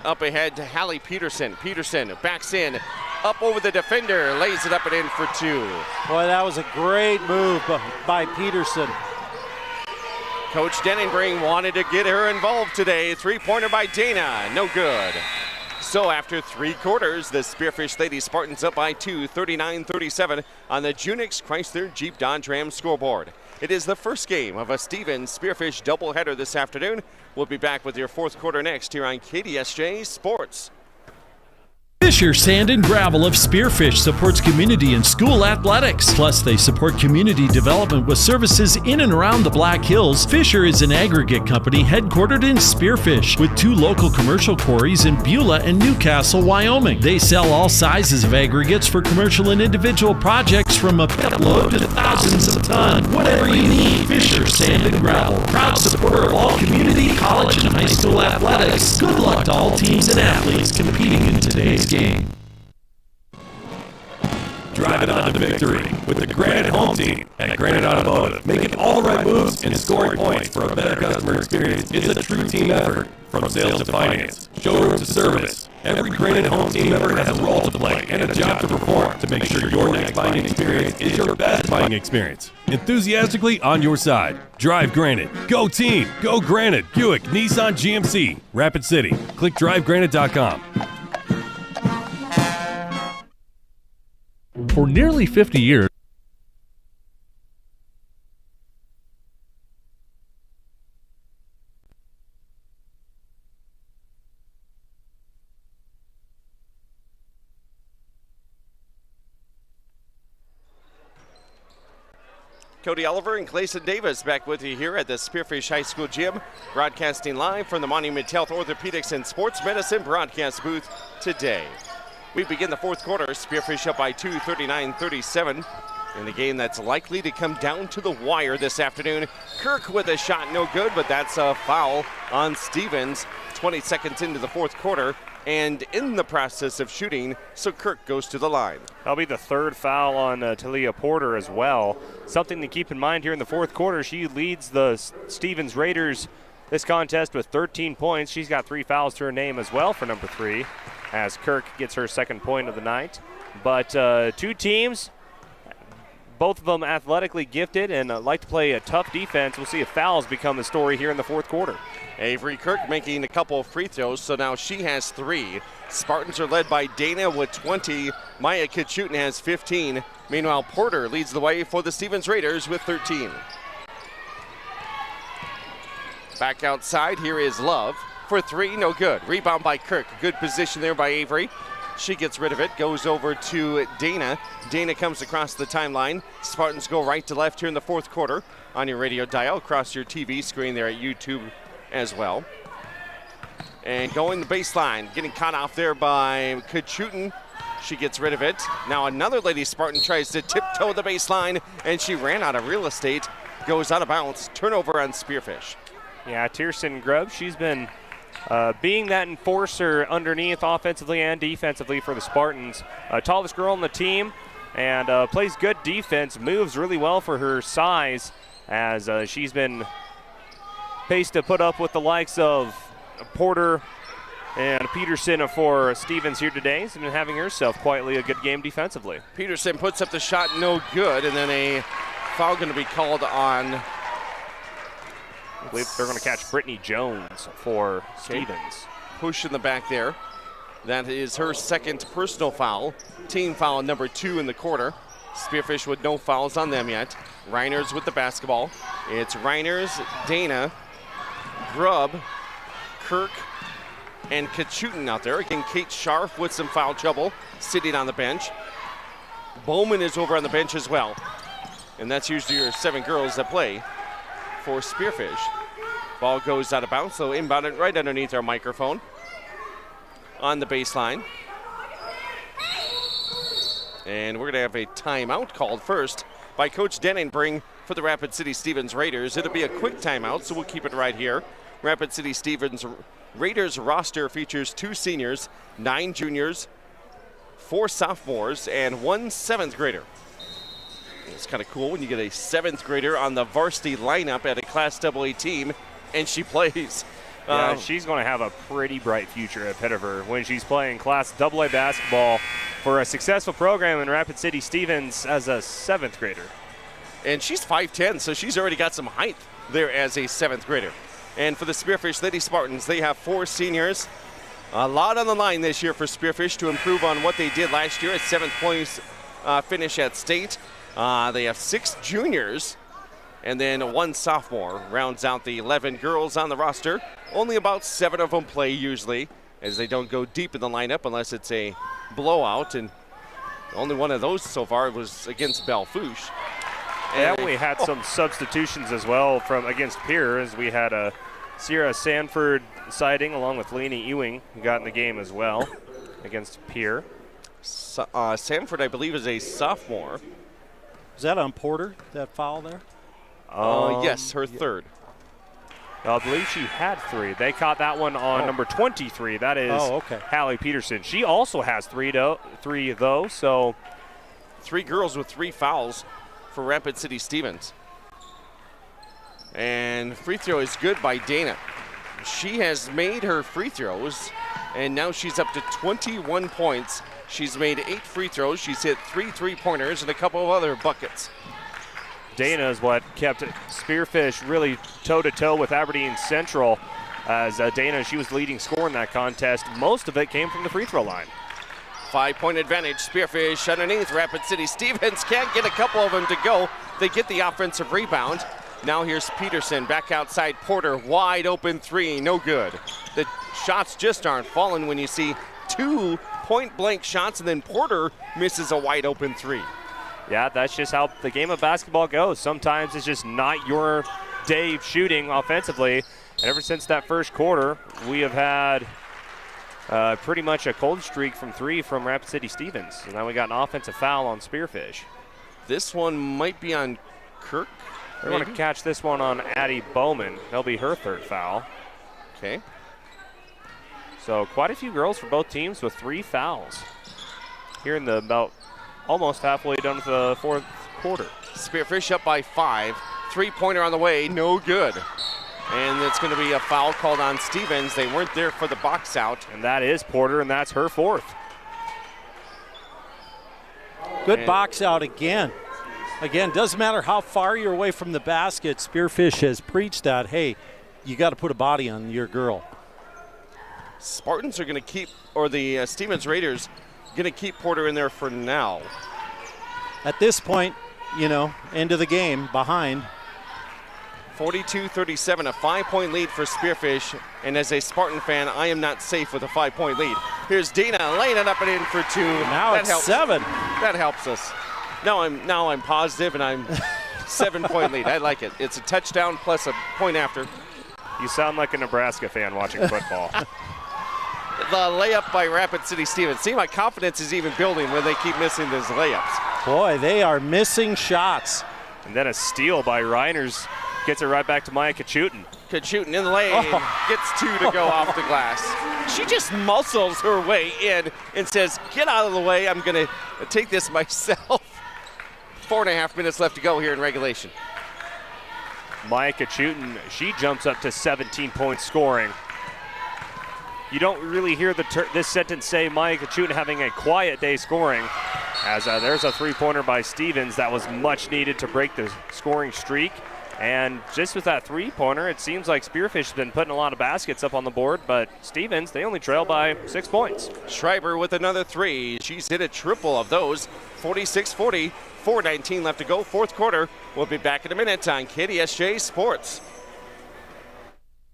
Up ahead to Hallie Peterson. Peterson backs in, up over the defender, lays it up and in for 2. Boy, that was a great move by Peterson. Coach Denningbrink wanted to get her involved today. Three-pointer by Dana, no good. So after 3 quarters, the Spearfish Lady Spartans up by 2, 39-37 on the Junix Chrysler Jeep Dodge Ram scoreboard. It is the first game of a Stevens Spearfish doubleheader this afternoon. We'll be back with your 4th quarter next here on KDSJ Sports. Fisher Sand and Gravel of Spearfish supports community and school athletics. Plus, they support community development with services in and around the Black Hills. Fisher is an aggregate company headquartered in Spearfish with 2 local commercial quarries in Beulah and Newcastle, Wyoming. They sell all sizes of aggregates for commercial and individual projects from a pit load to thousands of tons. Whatever you need, Fisher Sand and Gravel. Proud supporter of all community, college, and high school athletics. Good luck to all teams and athletes competing in today's game. Drive it on to victory with the Granite Home Team at Granite Automotive. Making all the right moves and scoring points for a better customer experience is a true team effort. From sales to finance, showroom to service, every Granite Home Team member has a role to play and a job to perform to make sure your next buying experience is your best buying experience. Enthusiastically on your side. Drive Granite. Go team. Go Granite. Buick, Nissan, GMC. Rapid City. Click drivegranite.com. For nearly 50 years, Cody Oliver and Clayson Davis back with you here at the Spearfish High School Gym, broadcasting live from the Monument Health Orthopedics and Sports Medicine broadcast booth today. We begin the 4th quarter. Spearfish up by 2, 39-37. In a game that's likely to come down to the wire this afternoon. Kirk with a shot, no good, but that's a foul on Stevens. 20 seconds into the 4th quarter and in the process of shooting, so Kirk goes to the line. That'll be the 3rd foul on Talia Porter as well. Something to keep in mind here in the 4th quarter. She leads the Stevens Raiders this contest with 13 points. She's got 3 fouls to her name as well for number 3. As Kirk gets her 2nd point of the night. But 2 teams, both of them athletically gifted and like to play a tough defense. We'll see if fouls become the story here in the 4th quarter. Avery Kirk making a couple of free throws, so now she has 3. Spartans are led by Dana with 20. Maya Kitchutin has 15. Meanwhile, Porter leads the way for the Stevens Raiders with 13. Back outside, here is Love. for three, no good. Rebound by Kirk. Good position there by Avery. She gets rid of it, goes over to Dana. Dana comes across the timeline. Spartans go right to left here in the fourth quarter on your radio dial, across your TV screen there at YouTube as well. And going the baseline, getting caught off there by Kachutin. She gets rid of it. Now another Lady Spartan tries to tiptoe the baseline, and she ran out of real estate, goes out of bounds. Turnover on Spearfish. Yeah, Tiersten Grubb, she's been being that enforcer underneath offensively and defensively for the Spartans. Tallest girl on the team, and plays good defense, moves really well for her size, as she's been paced to put up with the likes of Porter and Peterson for Stevens here today. She's been having herself quietly a good game defensively. Peterson puts up the shot, no good, and then a foul going to be called on. I believe they're going to catch Brittany Jones for Stevens. Push in the back there. That is her second personal foul. Team foul number 2 in the quarter. Spearfish with no fouls on them yet. Reiners with the basketball. It's Reiners, Dana, Grubb, Kirk, and Kachutin out there. Again, Kate Scharf with some foul trouble, sitting on the bench. Bowman is over on the bench as well. And that's usually your 7 girls that play for Spearfish. Ball goes out of bounds, so inbounded right underneath our microphone on the baseline. And we're going to have a timeout called first by Coach Denningbrink for the Rapid City Stevens Raiders. It'll be a quick timeout, so we'll keep it right here. Rapid City Stevens Raiders roster features 2 seniors, 9 juniors, 4 sophomores, and 1 7th grader. It's kind of cool when you get a 7th grader on the varsity lineup at a Class AA team, and she plays. Yeah, she's going to have a pretty bright future ahead of her when she's playing Class AA basketball for a successful program in Rapid City Stevens as a 7th grader. And she's 5'10", so she's already got some height there as a 7th grader. And for the Spearfish Lady Spartans, they have 4 seniors. A lot on the line this year for Spearfish to improve on what they did last year at 7th place finish at state. They have 6 juniors, and then 1 sophomore rounds out the 11 girls on the roster. Only about 7 of them play usually, as they don't go deep in the lineup unless it's a blowout, and only one of those so far was against Belfouche. Yeah, we had some substitutions as well from against Pierre, as we had a Sierra Sanford sighting along with Lainey Ewing, who got in the game as well against Pierre. Sanford, I believe, is a sophomore. Is that on Porter, that foul there? Yes, her 3rd. I believe she had 3. They caught that one on number 23. That is Hallie Peterson. She also has 3 though, so 3 girls with 3 fouls for Rapid City Stevens. And free throw is good by Dana. She has made her free throws, and now she's up to 21 points. She's made 8 free throws. She's hit 3 3-pointers and a couple of other buckets. Dana is what kept Spearfish really toe-to-toe with Aberdeen Central, as Dana, she was the leading scorer in that contest. Most of it came from the free throw line. 5-point advantage. Spearfish underneath. Rapid City Stevens can't get a couple of them to go. They get the offensive rebound. Now here's Peterson back outside Porter. Wide open 3, no good. The shots just aren't falling when you see 2 point-blank shots, and then Porter misses a wide open 3. Yeah, that's just how the game of basketball goes. Sometimes it's just not your day shooting offensively. And ever since that first quarter, we have had pretty much a cold streak from 3 from Rapid City Stevens. And now we got an offensive foul on Spearfish. This one might be on Kirk. They're going to catch this one on Addie Bowman. That'll be her 3rd foul. Okay. So quite a few girls for both teams with 3 fouls here in the about almost halfway done with the 4th quarter. Spearfish up by 5. 3-pointer on the way, no good. And it's going to be a foul called on Stevens. They weren't there for the box out. And that is Porter, and that's her 4th. Good box out again. Again, doesn't matter how far you're away from the basket. Spearfish has preached that, hey, you got to put a body on your girl. Spartans are going to keep, or the Stevens Raiders going to keep Porter in there for now. At this point, you know, end of the game, behind 42-37, a 5-point lead for Spearfish. And as a Spartan fan, I am not safe with a 5-point lead. Here's Dina laying it up and in for 2. Now that it's helps. 7. That helps us. Now I'm positive, and I'm 7-point lead. I like it. It's a touchdown plus a point after. You sound like a Nebraska fan watching football. The layup by Rapid City Stevens. See, my confidence is even building when they keep missing those layups. Boy, they are missing shots. And then a steal by Reiners gets it right back to Maya Kachutin. Kachutin in the lane, gets 2 to go off the glass. She just muscles her way in and says, get out of the way, I'm going to take this myself. 4.5 minutes left to go here in regulation. Maya Kachutin, she jumps up to 17 points scoring. You don't really hear this sentence say Maya Kachutin having a quiet day scoring, as there's a 3-pointer by Stevens that was much needed to break the scoring streak. And just with that 3-pointer, it seems like Spearfish has been putting a lot of baskets up on the board, but Stevens, they only trail by 6 points. Schreiber with another 3. She's hit a triple of those. 46-40, 4:19 left to go, 4th quarter. We'll be back in a minute on KDSJ Sports.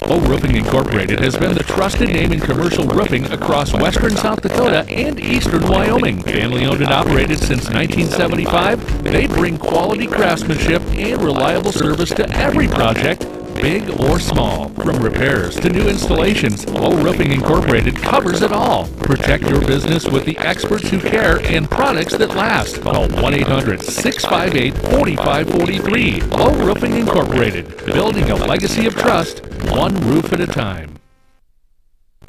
Low Roofing Incorporated has been the trusted name in commercial roofing across western South Dakota and eastern Wyoming. Family owned and operated since 1975, they bring quality craftsmanship and reliable service to every project, big or small. From repairs to new installations, Low Roofing Incorporated covers it all. Protect your business with the experts who care and products that last. Call 1-800-658-4543. Low Roofing Incorporated, building a legacy of trust, one roof at a time.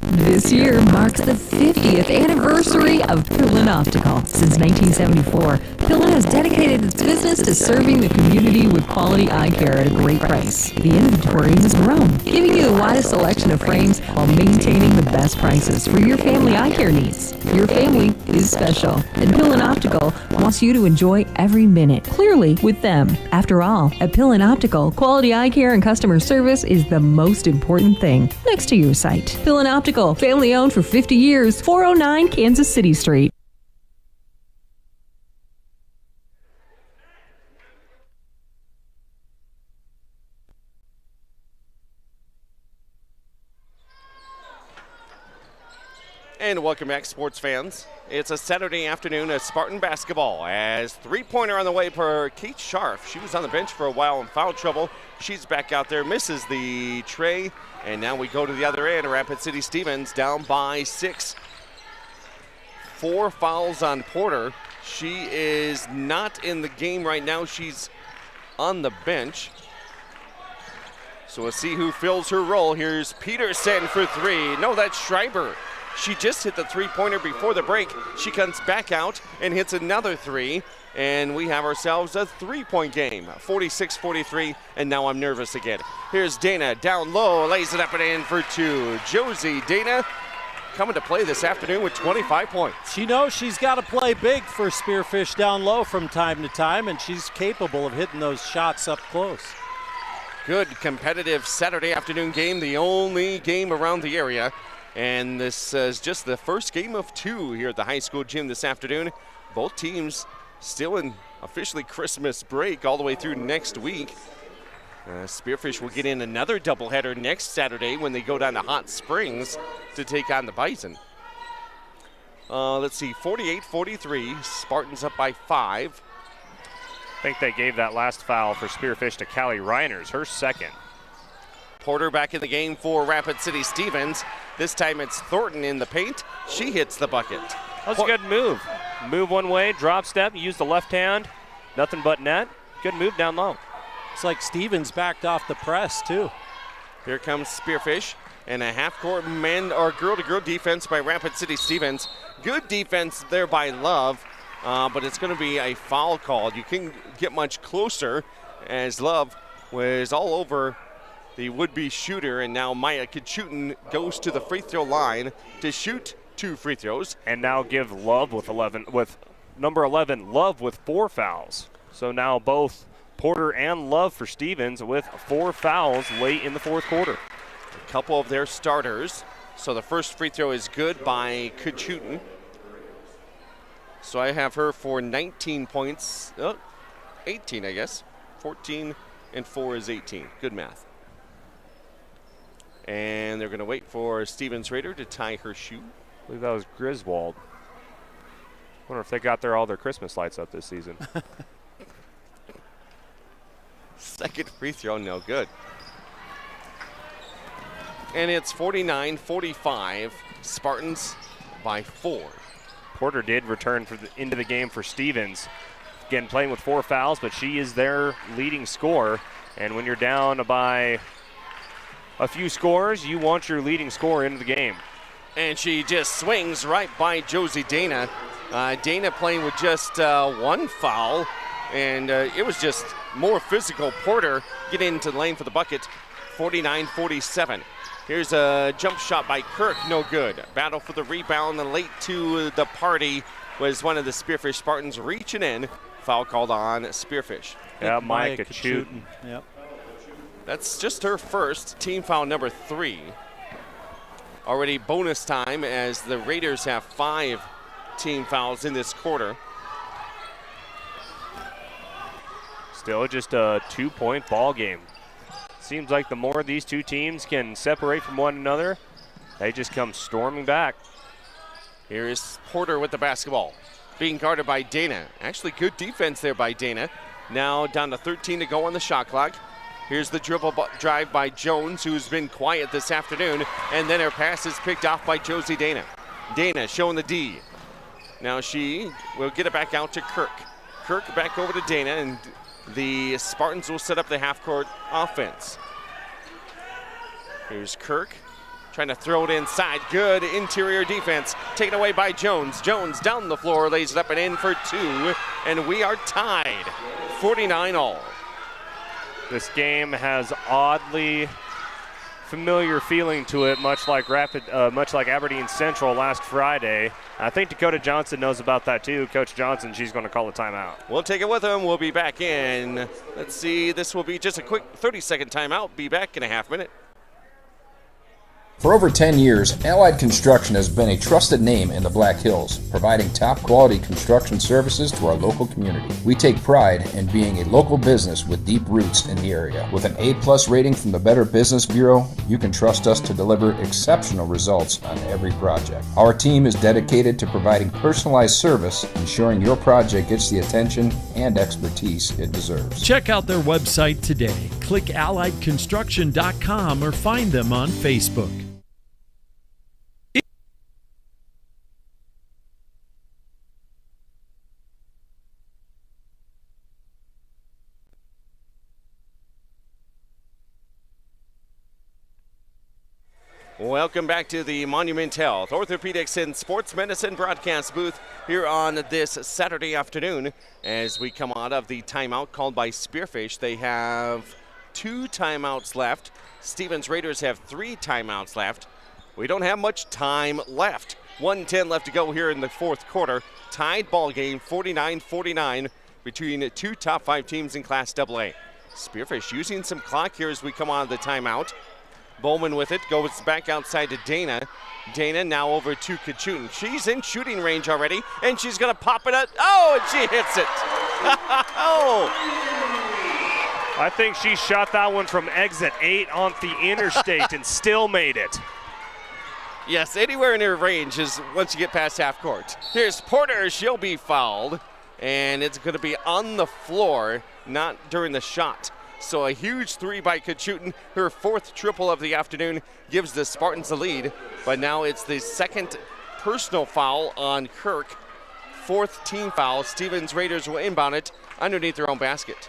This year marks the 50th anniversary of Pillin Optical. Since 1974, Pillin has dedicated its business to serving the community with quality eye care at a great price. The inventory has grown, giving you the widest selection of frames while maintaining the best prices for your family eye care needs. Your family is special, and Pillin Optical wants you to enjoy every minute clearly with them. After all, at Pillin Optical, quality eye care and customer service is the most important thing next to your sight. Pillin Optical, family owned for 50 years, 409 Kansas City Street. And welcome back, sports fans. It's a Saturday afternoon of Spartan basketball as 3-pointer on the way for Kate Scharf. She was on the bench for a while in foul trouble. She's back out there, misses the tray, and now we go to the other end. Rapid City Stevens down by 6. 4 fouls on Porter. She is not in the game right now. She's on the bench. So we'll see who fills her role. Here's Peterson for 3. No, that's Schreiber. She just hit the 3-pointer before the break. She comes back out and hits another 3. And we have ourselves a 3-point game, 46-43, and now I'm nervous again. Here's Dana down low, lays it up and in for 2. Josie Dana coming to play this afternoon with 25 points. She knows she's got to play big for Spearfish down low from time to time, and she's capable of hitting those shots up close. Good competitive Saturday afternoon game, the only game around the area. And this is just the first game of 2 here at the high school gym this afternoon. Both teams still in officially Christmas break all the way through next week. Spearfish will get in another doubleheader next Saturday when they go down to Hot Springs to take on the Bison. Let's see, 48-43, Spartans up by 5. I think they gave that last foul for Spearfish to Callie Reiners, her second. Porter back in the game for Rapid City Stevens. This time it's Thornton in the paint. She hits the bucket. That was a good move. Move one way, drop step, use the left hand, nothing but net. Good move down low. It's like Stevens backed off the press too. Here comes Spearfish and a half-court man or girl-to-girl defense by Rapid City Stevens. Good defense there by Love, but it's going to be a foul called. You can get much closer as Love was all over the would-be shooter, and now Maya Kachutin goes to the free throw line to shoot 2 free throws. And now give Love with number 11, Love with 4 fouls. So now both Porter and Love for Stevens with 4 fouls late in the 4th quarter. A couple of their starters. So the first free throw is good by Kachutin. So I have her for 19 points. 18, I guess. 14. and 4 is 18. Good math. And they're going to wait for Stevens Raider to tie her shoe. I believe that was Griswold. Wonder if they got all their Christmas lights up this season. Second free throw, no good. And it's 49-45, Spartans by 4. Porter did return into the game for Stevens. Again, playing with 4 fouls, but she is their leading scorer. And when you're down by a few scores, you want your leading scorer into the game. And she just swings right by Josie Dana. Dana playing with just 1 foul, and it was just more physical. Porter getting into the lane for the bucket, 49-47. Here's a jump shot by Kirk, no good. Battle for the rebound, and late to the party was one of the Spearfish Spartans reaching in. Foul called on Spearfish. Yeah, Maya Kachutin. Yep. That's just her first, team foul number 3. Already bonus time as the Raiders have 5 team fouls in this quarter. Still just a 2-point ball game. Seems like the more these two teams can separate from one another, they just come storming back. Here is Porter with the basketball, being guarded by Dana. Actually, good defense there by Dana. Now down to 13 to go on the shot clock. Here's the dribble drive by Jones, who's been quiet this afternoon, and then her pass is picked off by Josie Dana. Dana showing the D. Now she will get it back out to Kirk. Kirk back over to Dana, and the Spartans will set up the half-court offense. Here's Kirk trying to throw it inside. Good interior defense taken away by Jones. Jones down the floor, lays it up and in for 2, and we are tied, 49-all. This game has oddly familiar feeling to it, much like Aberdeen Central last Friday. I think Dakota Johnson knows about that too. Coach Johnson, she's going to call a timeout. We'll take it with him. We'll be back in. Let's see, this will be just a quick 30-second timeout. Be back in a half minute. For over 10 years, Allied Construction has been a trusted name in the Black Hills, providing top-quality construction services to our local community. We take pride in being a local business with deep roots in the area. With an A+ rating from the Better Business Bureau, you can trust us to deliver exceptional results on every project. Our team is dedicated to providing personalized service, ensuring your project gets the attention and expertise it deserves. Check out their website today. Click alliedconstruction.com or find them on Facebook. Welcome back to the Monument Health Orthopedics and Sports Medicine broadcast booth here on this Saturday afternoon as we come out of the timeout called by Spearfish. They have 2 timeouts left. Stevens Raiders have 3 timeouts left. We don't have much time left. 1:10 left to go here in the fourth quarter. Tied ball game, 49-49 between 2 top 5 teams in Class AA. Spearfish using some clock here as we come out of the timeout. Bowman with it, goes back outside to Dana. Dana now over to Kachutin. She's in shooting range already, and she's going to pop it up. Oh, and she hits it. Oh. I think she shot that one from exit 8 on the interstate and still made it. Yes, anywhere in her range is once you get past half court. Here's Porter. She'll be fouled, and it's going to be on the floor, not during the shot. So a huge 3 by Kachutin, her 4th triple of the afternoon, gives the Spartans the lead. But now it's the 2nd personal foul on Kirk. 4th team foul. Stevens Raiders will inbound it underneath their own basket.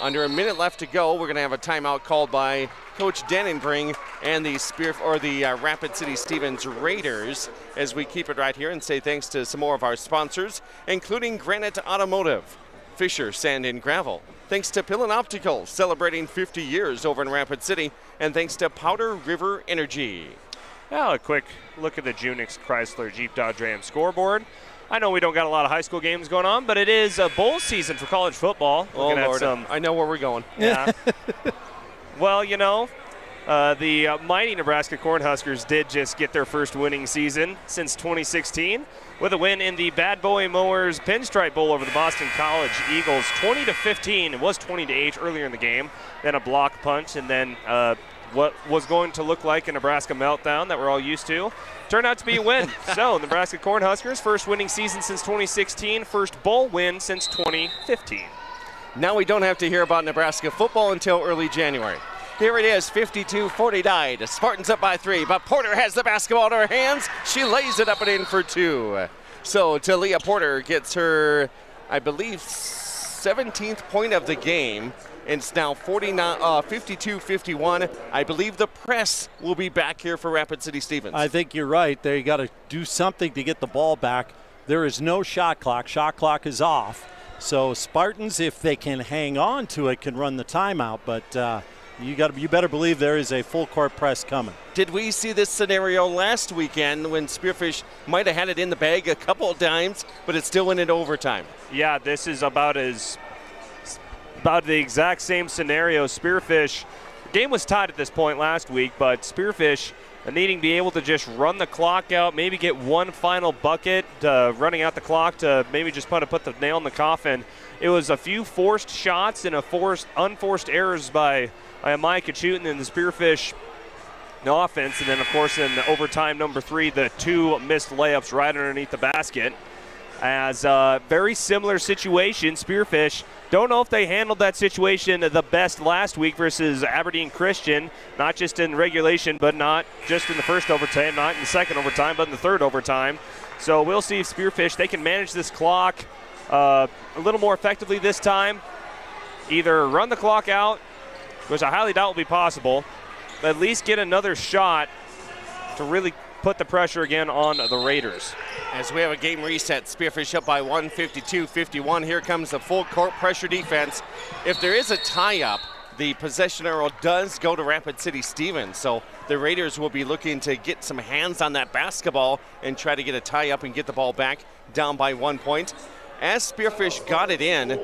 Under a minute left to go, we're going to have a timeout called by Coach Dennenbring and the Rapid City Stevens Raiders as we keep it right here and say thanks to some more of our sponsors, including Granite Automotive, Fisher Sand and Gravel. Thanks to Pillin Optical, celebrating 50 years over in Rapid City. And thanks to Powder River Energy. Now a quick look at the Junix Chrysler Jeep Dodge Ram scoreboard. I know we don't got a lot of high school games going on, but it is a bowl season for college football. Oh, Lord, I know where we're going. Yeah. Well, you know, The mighty Nebraska Cornhuskers did just get their first winning season since 2016 with a win in the Bad Boy Mowers Pinstripe Bowl over the Boston College Eagles, 20-15. It was 20-8 earlier in the game, then a block punt, and then what was going to look like a Nebraska meltdown that we're all used to turned out to be a win. So Nebraska Cornhuskers, first winning season since 2016, first bowl win since 2015. Now we don't have to hear about Nebraska football until early January. Here it is, 52-49. The Spartans up by 3, but Porter has the basketball in her hands. She lays it up and in for 2. So Talia Porter gets her, I believe, 17th point of the game. And it's now 52-51. I believe the press will be back here for Rapid City Stevens. I think you're right. They got to do something to get the ball back. There is no shot clock. Shot clock is off. So Spartans, if they can hang on to it, can run the timeout. But you better believe there is a full court press coming. Did we see this scenario last weekend when Spearfish might have had it in the bag a couple of times, but it's still in it overtime? Yeah, this is about the exact same scenario. Spearfish, the game was tied at this point last week, but Spearfish needing to be able to just run the clock out, maybe get one final bucket, running out the clock to maybe just put the nail in the coffin. It was a few forced shots and unforced errors by Amaya Kachutin and the Spearfish offense, and then of course in overtime number 3, the 2 missed layups right underneath the basket. As a very similar situation, Spearfish, don't know if they handled that situation the best last week versus Aberdeen Christian, not just in regulation, but not just in the first overtime, not in the second overtime, but in the third overtime. So we'll see if Spearfish, they can manage this clock a little more effectively this time. Either run the clock out, which I highly doubt will be possible, but at least get another shot to really put the pressure again on the Raiders. As we have a game reset, Spearfish up by 1, 52-51. Here comes the full court pressure defense. If there is a tie-up, the possession arrow does go to Rapid City Stevens. So the Raiders will be looking to get some hands on that basketball and try to get a tie-up and get the ball back down by 1 point. As Spearfish got it in,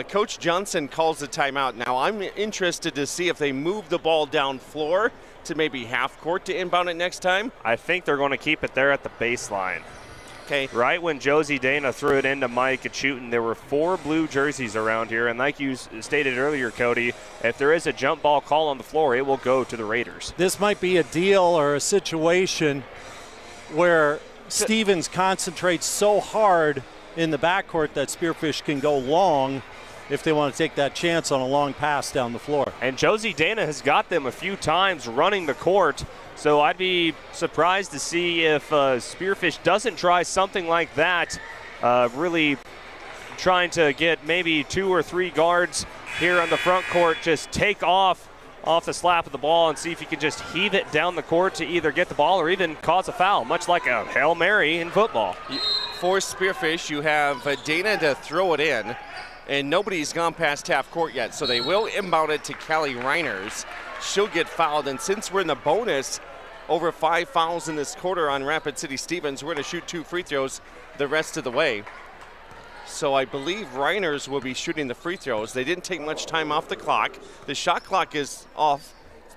Coach Johnson calls the timeout. Now I'm interested to see if they move the ball down floor to maybe half court to inbound it next time. I think they're going to keep it there at the baseline. Okay. Right when Josie Dana threw it into Mike Kachutin, there were 4 blue jerseys around here, and like you stated earlier, Cody, if there is a jump ball call on the floor, it will go to the Raiders. This might be a deal or a situation where Stevens concentrates so hard in the backcourt that Spearfish can go long if they want to take that chance on a long pass down the floor. And Josie Dana has got them a few times running the court, so I'd be surprised to see if Spearfish doesn't try something like that, really trying to get maybe 2 or 3 guards here on the front court, just take off the slap of the ball and see if you can just heave it down the court to either get the ball or even cause a foul, much like a Hail Mary in football. For Spearfish, you have Dana to throw it in, and nobody's gone past half court yet, so they will inbound it to Callie Reiners. She'll get fouled, and since we're in the bonus, over 5 fouls in this quarter on Rapid City Stevens, we're going to shoot 2 free throws the rest of the way. So I believe Reiners will be shooting the free throws. They didn't take much time off the clock. The shot clock is off.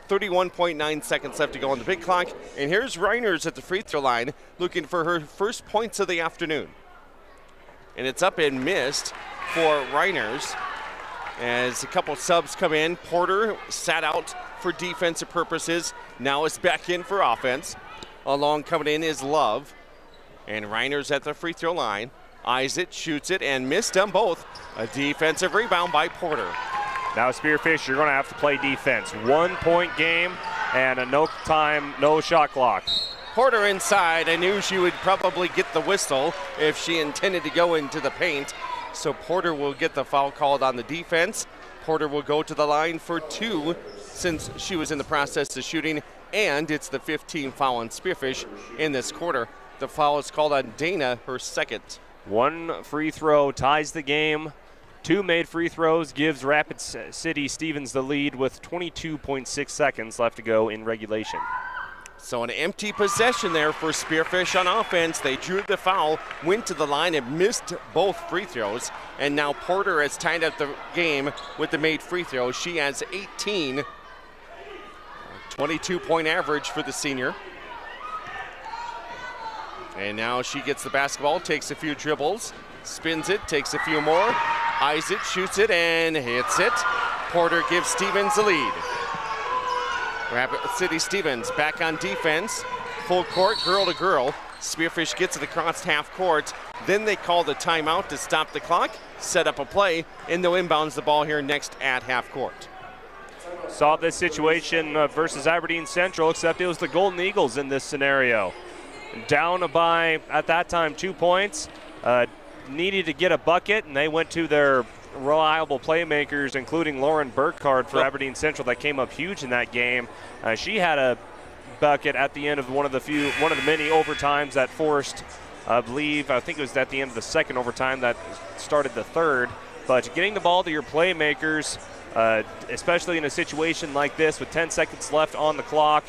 31.9 seconds left to go on the big clock. And here's Reiners at the free throw line looking for her first points of the afternoon. And it's up and missed for Reiners as a couple subs come in. Porter sat out for defensive purposes. Now is back in for offense. Along coming in is Love. And Reiners at the free throw line. Eyes it, shoots it, and missed them both. A defensive rebound by Porter. Now Spearfish, you're going to have to play defense. 1 point game and a no shot clock. Porter inside. I knew she would probably get the whistle if she intended to go into the paint. So Porter will get the foul called on the defense. Porter will go to the line for 2 since she was in the process of shooting, and it's the 15th foul on Spearfish in this quarter. The foul is called on Dana, her second. 1 free throw ties the game. 2 made free throws gives Rapid City Stevens the lead with 22.6 seconds left to go in regulation. So an empty possession there for Spearfish on offense. They drew the foul, went to the line, and missed both free throws. And now Porter has tied up the game with the made free throws. She has 18. 22-point average for the senior. And now she gets the basketball, takes a few dribbles, spins it, takes a few more, eyes it, shoots it, and hits it. Porter gives Stevens the lead. Rapid City Stevens back on defense, full court, girl to girl. Spearfish gets it across half court. Then they call the timeout to stop the clock, set up a play, and they'll inbounds the ball here next at half court. Saw this situation versus Aberdeen Central, except it was the Golden Eagles in this scenario. Down by, at that time, 2 points. Needed to get a bucket, and they went to their reliable playmakers, including Lauren Burkhardt for Aberdeen Central, that came up huge in that game. She had a bucket at the end of one of the many overtimes that forced, I think it was at the end of the second overtime that started the third. But getting the ball to your playmakers, especially in a situation like this with 10 seconds left on the clock,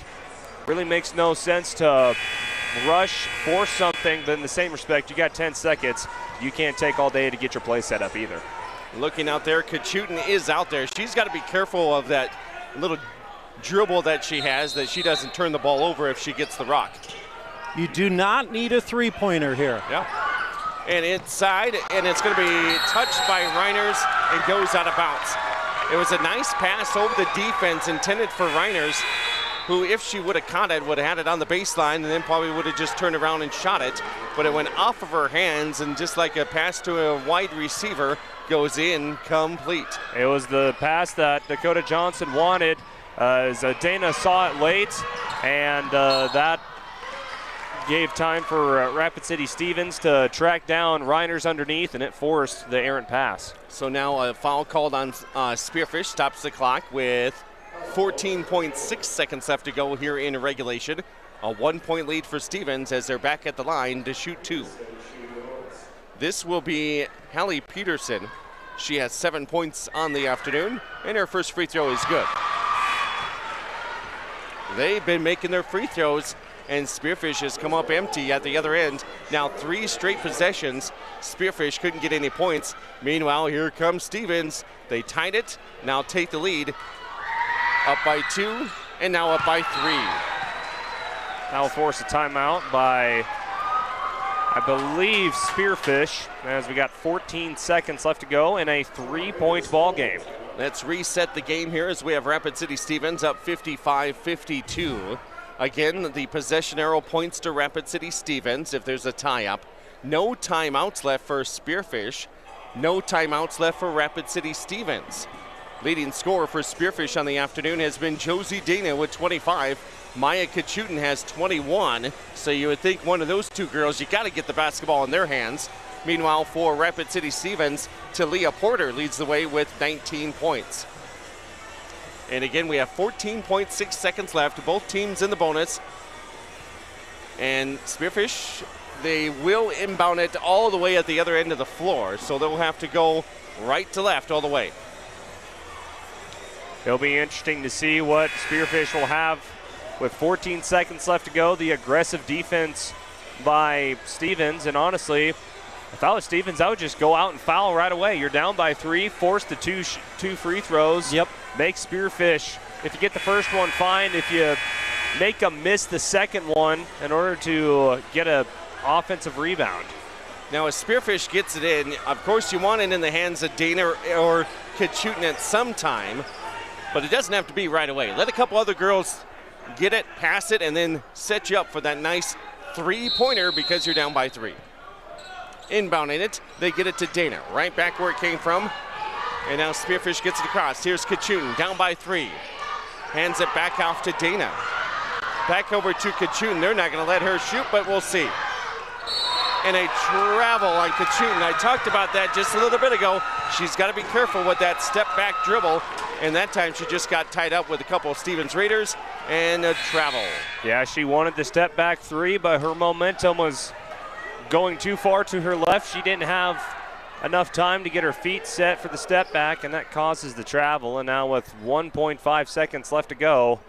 really makes no sense to rush, force something, but in the same respect, you got 10 seconds. You can't take all day to get your play set up either. Looking out there, Kachutin is out there. She's got to be careful of that little dribble that she has, that she doesn't turn the ball over if she gets the rock. You do not need a three-pointer here. Yeah. And inside, and it's going to be touched by Reiners and goes out of bounds. It was a nice pass over the defense intended for Reiners, who, if she would have caught it, would have had it on the baseline and then probably would have just turned around and shot it. But it went off of her hands, and just like a pass to a wide receiver, goes in complete. It was the pass that Dakota Johnson wanted, as Dana saw it late, and that gave time for Rapid City Stevens to track down Reiners underneath, and it forced the errant pass. So now a foul called on Spearfish, stops the clock with 14.6 seconds left to go here in regulation. A 1-point lead for Stevens as they're back at the line to shoot 2. This will be Hallie Peterson. She has 7 points on the afternoon, and her first free throw is good. They've been making their free throws, and Spearfish has come up empty at the other end. Now 3 straight possessions. Spearfish couldn't get any points. Meanwhile, here comes Stevens. They tied it, now take the lead. Up by 2, and now up by 3. That will force a timeout by, I believe, Spearfish, as we got 14 seconds left to go in a 3-point ball game. Let's reset the game here as we have Rapid City Stevens up 55-52. Again, the possession arrow points to Rapid City Stevens if there's a tie-up. No timeouts left for Spearfish. No timeouts left for Rapid City Stevens. Leading scorer for Spearfish on the afternoon has been Josie Dana with 25. Maya Kachutin has 21. So you would think one of those two girls, you got to get the basketball in their hands. Meanwhile, for Rapid City Stevens, Talia Porter leads the way with 19 points. And again, we have 14.6 seconds left. Both teams in the bonus. And Spearfish, they will inbound it all the way at the other end of the floor. So they'll have to go right to left all the way. It'll be interesting to see what Spearfish will have with 14 seconds left to go. The aggressive defense by Stevens, and honestly, if I was Stevens, I would just go out and foul right away. You're down by 3, force the two free throws. Yep. Make Spearfish, if you get the first one, fine. If you make them miss the second one in order to get an offensive rebound. Now, as Spearfish gets it in, of course you want it in the hands of Dana or Kachutin at some time, but it doesn't have to be right away. Let a couple other girls get it, pass it, and then set you up for that nice three-pointer because you're down by 3. Inbounding it, they get it to Dana, right back where it came from. And now Spearfish gets it across. Here's Kachutin, down by 3. Hands it back off to Dana. Back over to Kachutin. They're not going to let her shoot, but we'll see. And a travel on Kachutin. I talked about that just a little bit ago. She's got to be careful with that step-back dribble. And that time she just got tied up with a couple of Stevens Raiders and a travel. Yeah, she wanted the step-back 3, but her momentum was going too far to her left. She didn't have enough time to get her feet set for the step back, and that causes the travel. And now with 1.5 seconds left to go,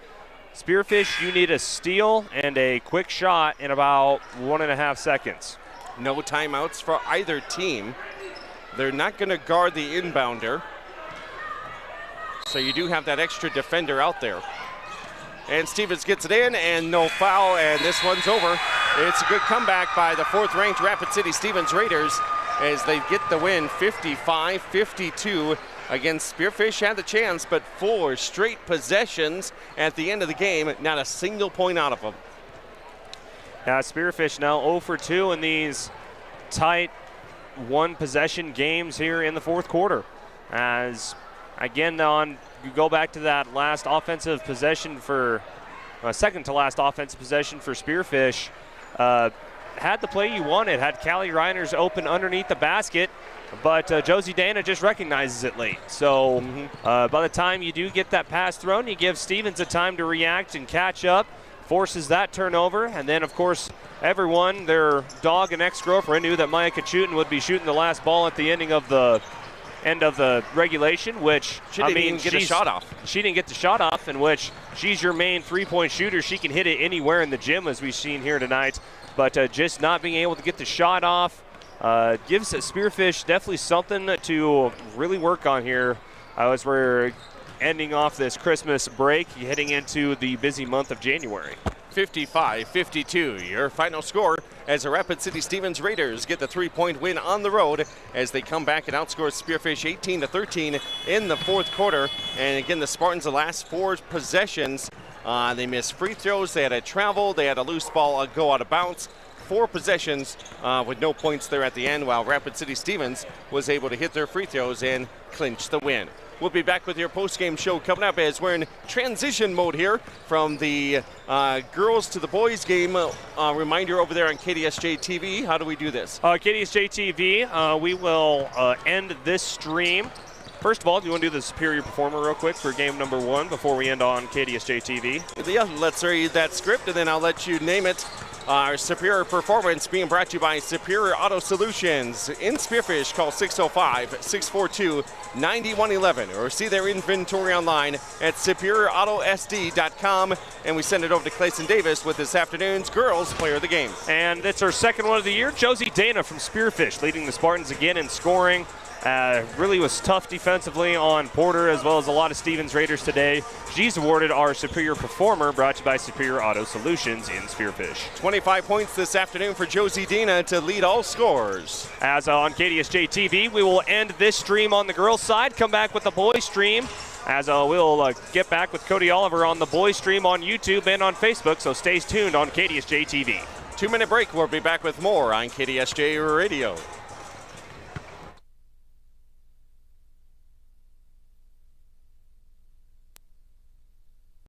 Spearfish, you need a steal and a quick shot in about 1.5 seconds. No timeouts for either team. They're not going to guard the inbounder. So you do have that extra defender out there. And Stevens gets it in, and no foul, and this one's over. It's a good comeback by the 4th-ranked Rapid City Stevens Raiders as they get the win 55-52 against Spearfish. Had the chance, but 4 straight possessions at the end of the game, not a single point out of them. Spearfish now 0 for 2 in these tight one-possession games here in the fourth quarter. As, again, you go back to that last offensive possession for, second to last offensive possession for Spearfish. Had the play you wanted, had Callie Reiners open underneath the basket, but Josie Dana just recognizes it late. So by the time you do get that pass thrown, you give Stevens a time to react and catch up, forces that turnover, and then, of course, everyone, their dog and ex-girlfriend, knew that Maya Kachutin would be shooting the last ball at the end of the regulation, which, she didn't even get a shot off. She didn't get the shot off, in which she's your main three-point shooter. She can hit it anywhere in the gym, as we've seen here tonight, but just not being able to get the shot off gives Spearfish definitely something to really work on here as we're ending off this Christmas break, heading into the busy month of January. 55-52, your final score as the Rapid City Stevens Raiders get the 3-point win on the road as they come back and outscore Spearfish 18-13 in the fourth quarter. And again, the Spartans, the last 4 possessions, they missed free throws, they had a travel, they had a loose ball go out of bounds. 4 possessions with no points there at the end, while Rapid City Stevens was able to hit their free throws and clinch the win. We'll be back with your post-game show coming up as we're in transition mode here from the girls to the boys game. Reminder over there on KDSJ-TV, how do we do this? KDSJ-TV, we will end this stream. First of all, do you want to do the Superior Performer real quick for game number 1 before we end on KDSJ-TV? Yeah, let's read that script and then I'll let you name it. Our Superior Performance being brought to you by Superior Auto Solutions. In Spearfish, call 605-642-9111 or see their inventory online at superioroutosd.com. And we send it over to Clayson Davis with this afternoon's Girls Player of the Game. And it's our second one of the year. Josie Dana from Spearfish leading the Spartans again in scoring. Really was tough defensively on Porter as well as a lot of Stevens Raiders today. She's awarded our Superior Performer, brought to you by Superior Auto Solutions in Spearfish. 25 points this afternoon for Josie Dana to lead all scores. As on KDSJ-TV, we will end this stream on the girls' side, come back with the boys' stream, as we'll get back with Cody Oliver on the boys' stream on YouTube and on Facebook, so stay tuned on KDSJ-TV. 2-minute break. We'll be back with more on KDSJ Radio.